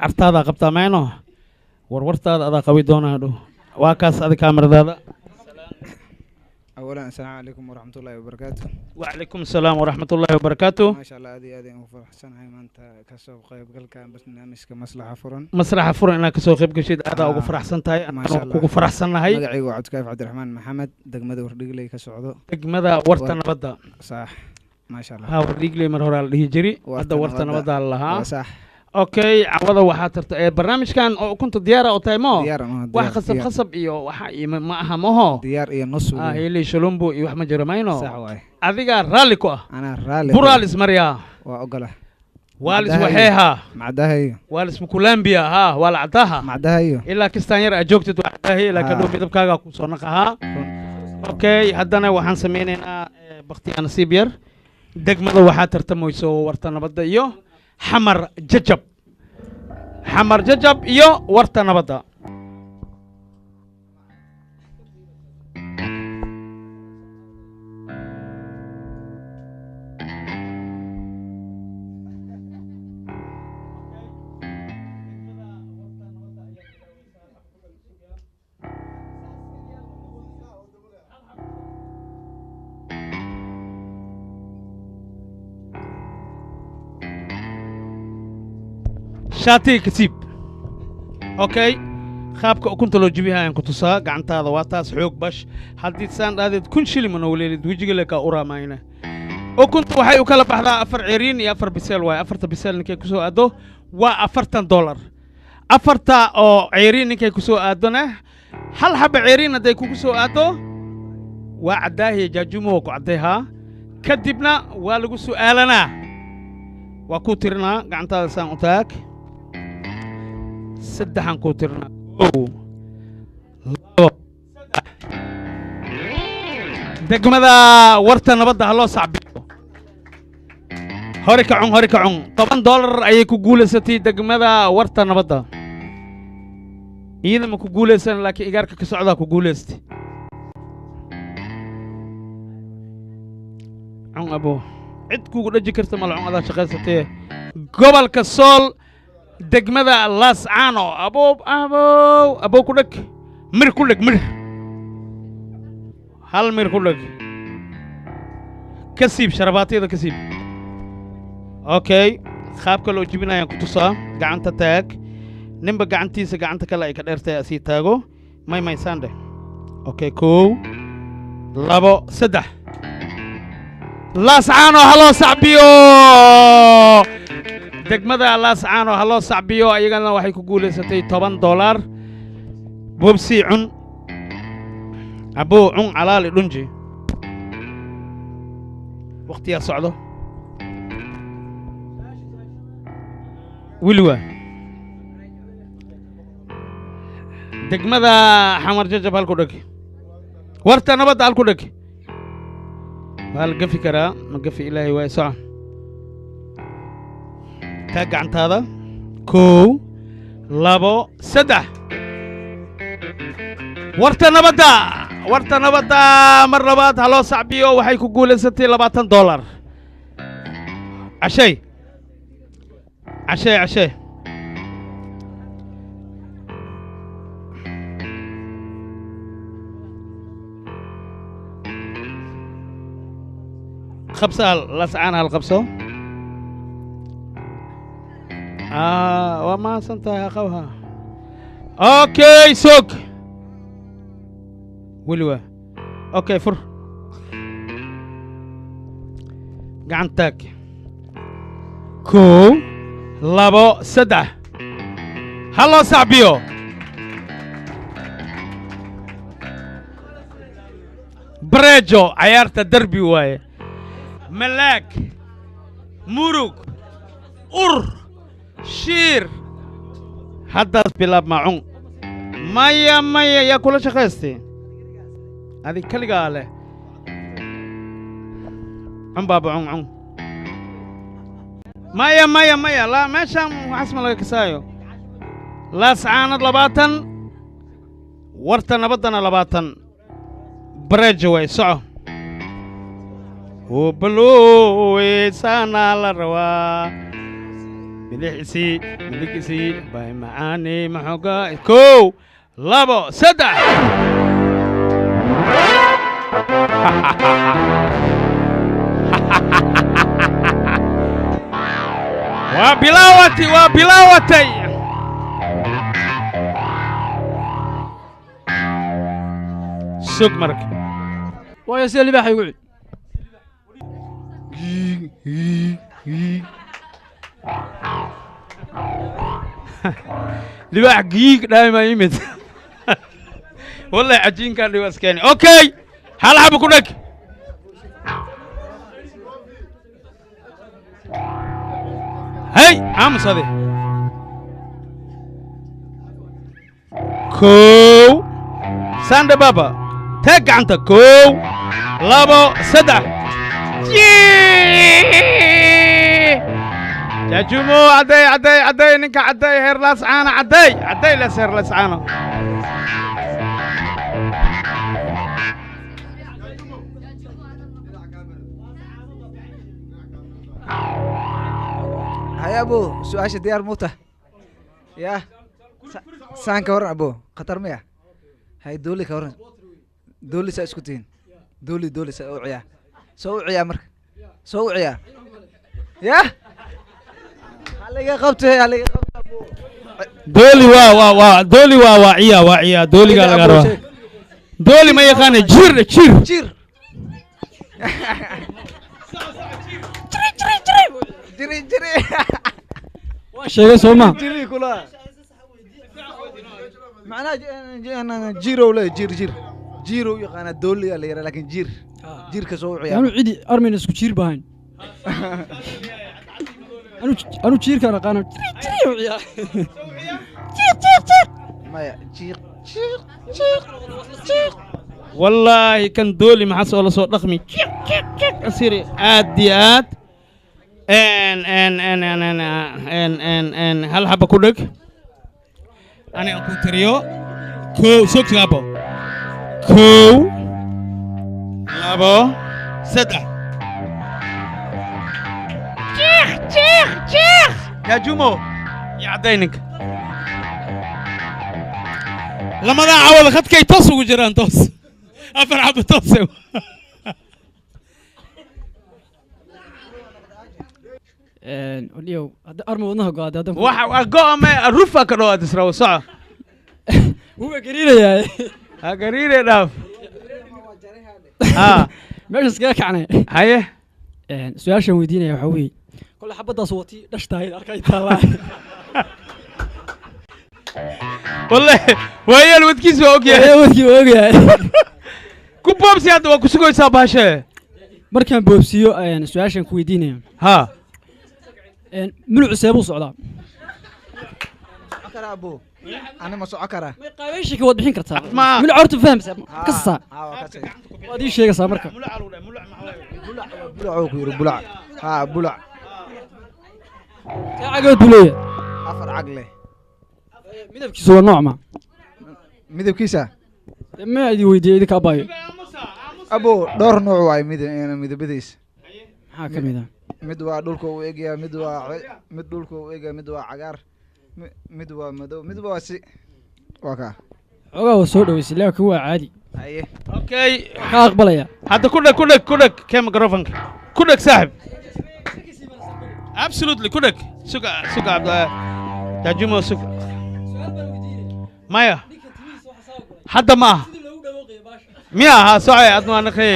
artaada qabtaa mayno warwartaada adaa qabi doonaa dhow waa kaas adi kaamiradaada أولا السلام عليكم ورحمة الله وبركاته وعليكم السلام ورحمة الله وبركاته ما شاء الله هذه فرحسن هاي ما أنت كسوق قيب قل كان برنامج كمصلحة فرن مصلحة فرن أنا كسوق قيب قشيد هذا أبو فرحسن تاي ما شاء الله أبو فرحسن هاي مقعي وعد كيف عبد الرحمن محمد دقمة وردقلي كسعودو دقمة ورتنا بدا صح ما شاء الله ها وردقلي مرهورة الهجري هذا ورتنا بدا الله صح اوكي عوضه waxaa tarta barnaamij kan oo kunta diyaar oo taymo wax khasab khasab iyo waxa ma aha maho diyaar iyo nus ili shalombo iyo wax ma jiro mayno sax waay adiga raalli ku ah ana raalli buralis mariya waa ogala walis waxeeha macdahayo walis mukulambia ha wala cadaha macdahayo ilaa kistaan yar ajoogtid waxdahay ilaa ka dhow midabkaaga ku soo naqaha okay haddana waxaan sameynaynaa baqti nasiib yar degmada waxaa tartamayso warta nabadda iyo xamar jajab xamar jajab iyo warta nabadda شاتي كتيب اوكي خابك كنت لو جبيها ان كنت سا غعنتادا waa taas xoog bash hadii saan dhaadid kun shilin ma waleelid wajiga la ka uraamayna oo kuntu waxay u kala baxdaa 4 ciiriin iyo 4 bisel way 4 bisel ninkay ku soo aado waa $40 afarta oo ciiriin ninkay ku soo aadona hal xaba ciiriin haday ku soo aado waa cadaahiya jaajumo ku cadeeha kadibna waa lagu su'aalanaa waa ku tirnaa gacantaada saan u taag saddexan ku tirnaa degmada warta nabadda ha loo sacbiyo hore kacun $10 ayay ku guulaysatay degmada warta nabadda iyada ma ku guulaysan laakiin igaarka ka socdaa ku guulaystay cun abo cid kugu dhaji karta malcun adaa shaqaysatee gobolka sool degmada laascaano abow ku dheg mir ku dheg mir hal mir ku dheg ka siib sharabaatiyada ka siib okay qaabka loo jibinayaan ku tusaa gacanta taag ninba gacantiisa gacanta kale ay ka dheertahay asii taago may saandhe okay 1 2 3 laascaano haloo sacbiyo degmada laascaano haloo sacbiyo ayagana waxay ku guulaysatay $10 bobsi cun abo cun calaali dhunji waqtiyaa socdo wiliwa degmada xamar jajab halku dheg warta nabadda halku dheg waa la gafi karaa ma gafi ilaahay waa socon taa gacantaada 1 2 3 warta nabadda mar labaad haloo sacbiyo waxay ku guulaysatay $20 cashey خبصة لسعانها القبصة وما سنتها قوها اوكي سوق ولوه اوكي فر قعنتك 1 2 3 هلو صعبيو بريجو عيارة الدربي واي ملاك مروك شير حدث بلاب معون مايا يا كل شخصتي هذه كل قاله عم بابا عم مايا لا ما شام حسم الله كسايو لا سعانة لباتن ورتنا بدنا لباتن برجوي سعو وبلوي سانا لروا ملكسي باي معاني محوقا 1 2 3 وبلاوتي سوق مرك ويا سيدي باحي يقعد لباح جيك دائما يمد والله عجين كان لي واسكاني اوكي هل حب كلك هاي عمس هذه كو ساند بابا تاك عنك 1 2 3 جاجومو عدي نك عدي هير لاسعانة عدي لسير لاسعانة هيا ابو سؤال ديار موته يا سان كورن ابو خطر ميا هاي دولي كورن دولي ساسكتين دولي سوعيا سوعيا مرك سوعيا يا عليك قبته عليك قبته ابو دولي دولي واعيا دولي قال غير دولي ما يقان جير جري شيء سوما جري كلها معناه أنا جيرو ولا جيرو يقانا دولي اللي يرى لكن جير كسوعي أنا عيدي أرمين اسكو جير باين أنا جير كان قانا جير ما جير والله كان دولي ما حس ولا صوت رقمي أصيري آديات ان هل حبة كودك أنا أقول تريو كو سوك لابو كو لابو سدع شيخ يا جمو يا عدينك لما ذا عوض خد كي توصو وجران توص أفر عبد توصو اليوم أرمي ونها قاعد هذا وقام الرفا كانوا تسروا صح هو قريرة يا قريرة داف ماشي سكاك عني هاي سؤال شو يدينا يا حوي كل حبة صوتي دشتاي أركاي طالع والله وهي الودكيس وأوكي كوبوب سيادة وكسوكو يسابهاشه مركان بوبسيو سؤال شو يدينا ها منو عسابو صعدا عكرا ابو انا ما سو عكرا ما قايشك واد بخين كرتا من عرت فهم قصه وادي شيغا سا marka بلع ku yiri bulac ha bulac cagad buleeya afar cagle midabkiisu waa nooc ma midabkiisa ma idi weydiiyay idinka baayo abo dhowr nooc waay midabadiisa maxaa kamid ah mid waa dhulka uu eegaya mid dhulka uu eegaya mid waa cagaar mid waa madow mid waa si waa ka xogaa soo dhaweysay laakiin waa caadi haye okay ka aqbalaya hadda kudhag kee microfonka kudhag saaxib absolutely kudhag suga abda jaajumo suga maya hadda ma aha miya ahaa socay adma naqay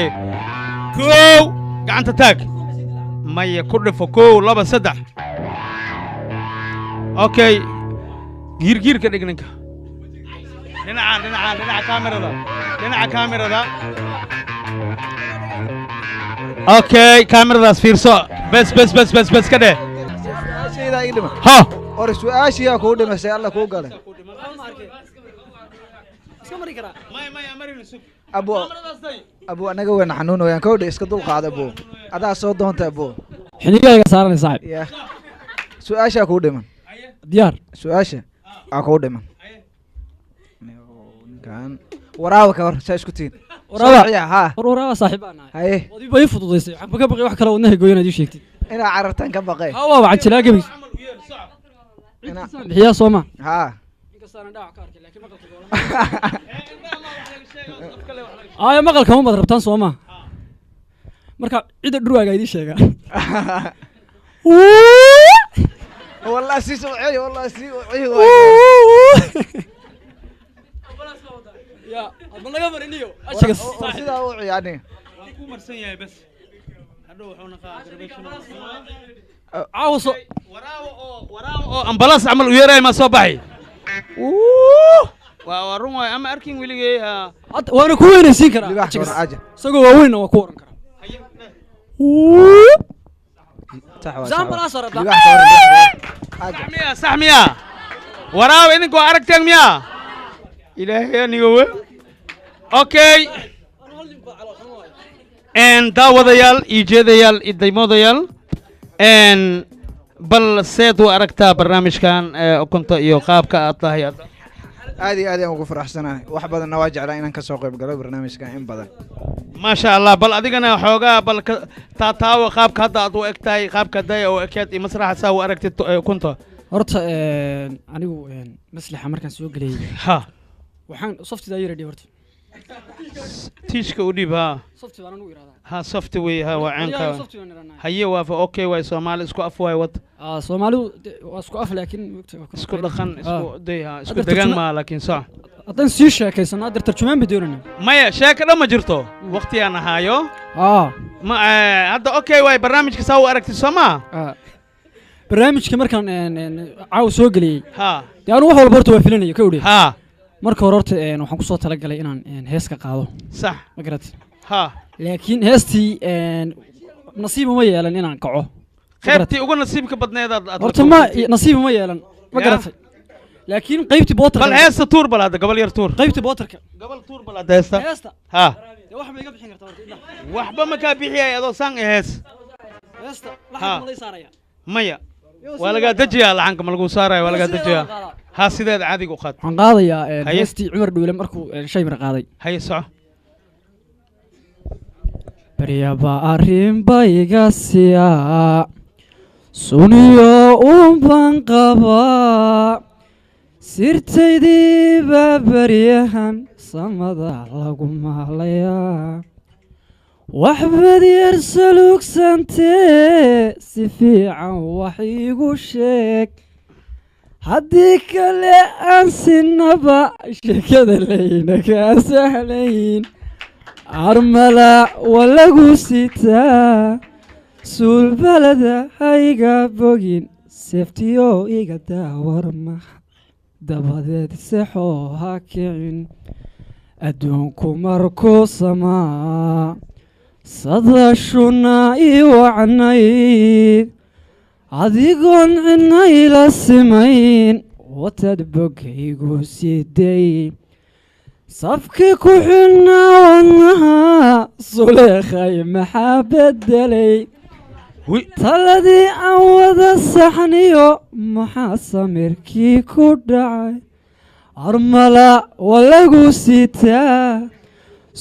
kow gacanta taag maya ku dhifo kow laba saddex okay giirka dhig ninka dhinaca kaamirada okay kaamiradaas fiirso bes ka dheh ha or su'aashiya ku dhimasay alla ku galay abu anaga weyn xanuun weeyaan kowdha iska dul qaada abu adaa soo doonta abu xilligaaga saaran saaxib su'aasha ku dhiman diyaar su'aasha ku dhiman kan waraawa ka hor saa isku tiin waraawa saaxiibana haye wadi bay fududeysay waxba ka baqay wax kale wadnaha gooyana ii sheegtay ina carartan ka baqay waa wacan jilaa gabi ina bixiya sooma maqalka ma baad rabtaan sooma marka cida dhurwaaga idii sheega والله سي سوعي والله سي وعي يا ما laga mariniyo ashiga sida uu ciyaani ku marsan yahay bas hadhow wuxuu naqaa garbation caawaso waraawo oo ambalaas amal u yeeray ma soo baxay waa run way ama arkin wiligay waana ku weynaysiin karaa isagoo waa weyn waa ku oran karaa صح ميا وراو إنكو أركتين ميا إلهي نيوه أوكي daawadayaal iyo jeedayaal iyo daymoodayaal bal seed u aragtaa barnaamijkan ukunta iyo qaabka aad tahay aad iyo aad ayaan ugu faraxsanahay wax badanna waa jeclaa inaan kasoo qayb galo barnaamijkan in badan maasha allah bal adigana xoogaa bal taataawa qaabka hadda aad u eg tahay qaabka daya oo ekeed iyo masraxa saa u aragtid ukunta horta anigu maslaxa markaan soo geliyey ha waxaan softida yara dhib horta tiishka u dhib ha softi baan anigu iraahdaa ha softi wey ha waa caanka haye waafa okay waay soomaali isku af waay wad soomaalidu waa isku af laakiin isku dhaqan isku day ha isku degaan ma laakiin sax haddaan sii sheekaysano hadda tarjumaan ba doonana maya sheeka dhan ma jirto waqtigaan ahaayo ma hadda okay waay barnaamijka saa u aragtid sooma barnaamijka markaan caaw soo geliyey ha dee anu wax walba horta waa filanaya ka odhe ha marka hore horta waxaan kusoo talagalay inaan hees ka qaado sax ma garat ha laakiin heestii nasiib uma yeelan inaan kaco qaybtii ugu nasiibka badneed aad horta ma nasiib uma yeelan ma garatay laakiin qaybtii bootarka bal heesta tuur bal hadda gobol yar tuur qaybtii bootarka gobol tuur bal hadda heesta ha wax ma iga bixin kartaa horta waxba ma kaa bixiyay adoo saan hees heesta laxan ma lay saaraya maya waa lagaa dejiyaa laxanka ma lagu saaraya waa lagaa dejiyaa ha sideed caadiga u qaad waxaan qaadayaa heestii cumar dhuule markuu shaymir qaaday haye soco baryaba arrinbayga siyaa suniyo unban qabaa sirtaydiiba baryahan samada lagu maalayaa waxbad yar saluugsantee si fiican wax iigu sheeg haddii kale aan sinaba sheekada layna kaa sahlayn armala walagu sitaa suulbalada hayga bogin seeftiyo iga daawarma dabadeed sexoo ha kicin adduunku markuu samaa sadashuna ii wacnayd adigoon cidna ila simayn watad bogaygu siday safkii ku xidhnaa wadnaha suleekhay maxaa bedelay taladii aan wada saxniyo maxaa samirkii ku dhacay armala walagu sitaa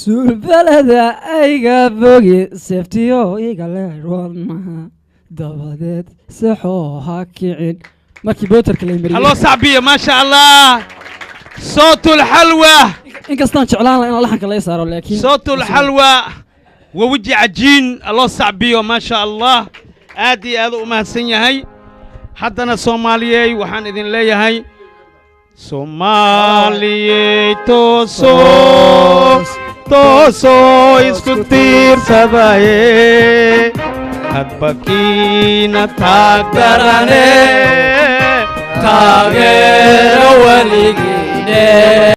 suulbalada ayga bogi seeftiyo iga leer wadnaha dabadeed sexoo ha kicin markii bootarka la mariyay hallo sacbiya maasha allah صوت الحلوى إن كستان شعلان أنا لحن كلا يسارو لكن صوت الحلوى ووجه عجين الله صعبيه ما شاء الله آدي هذا ما سنيا هاي حدنا صومالية وحن إذن لي هاي صومالية توسو إسكتير سباية هتبكينا تقدراني تغير وليجيني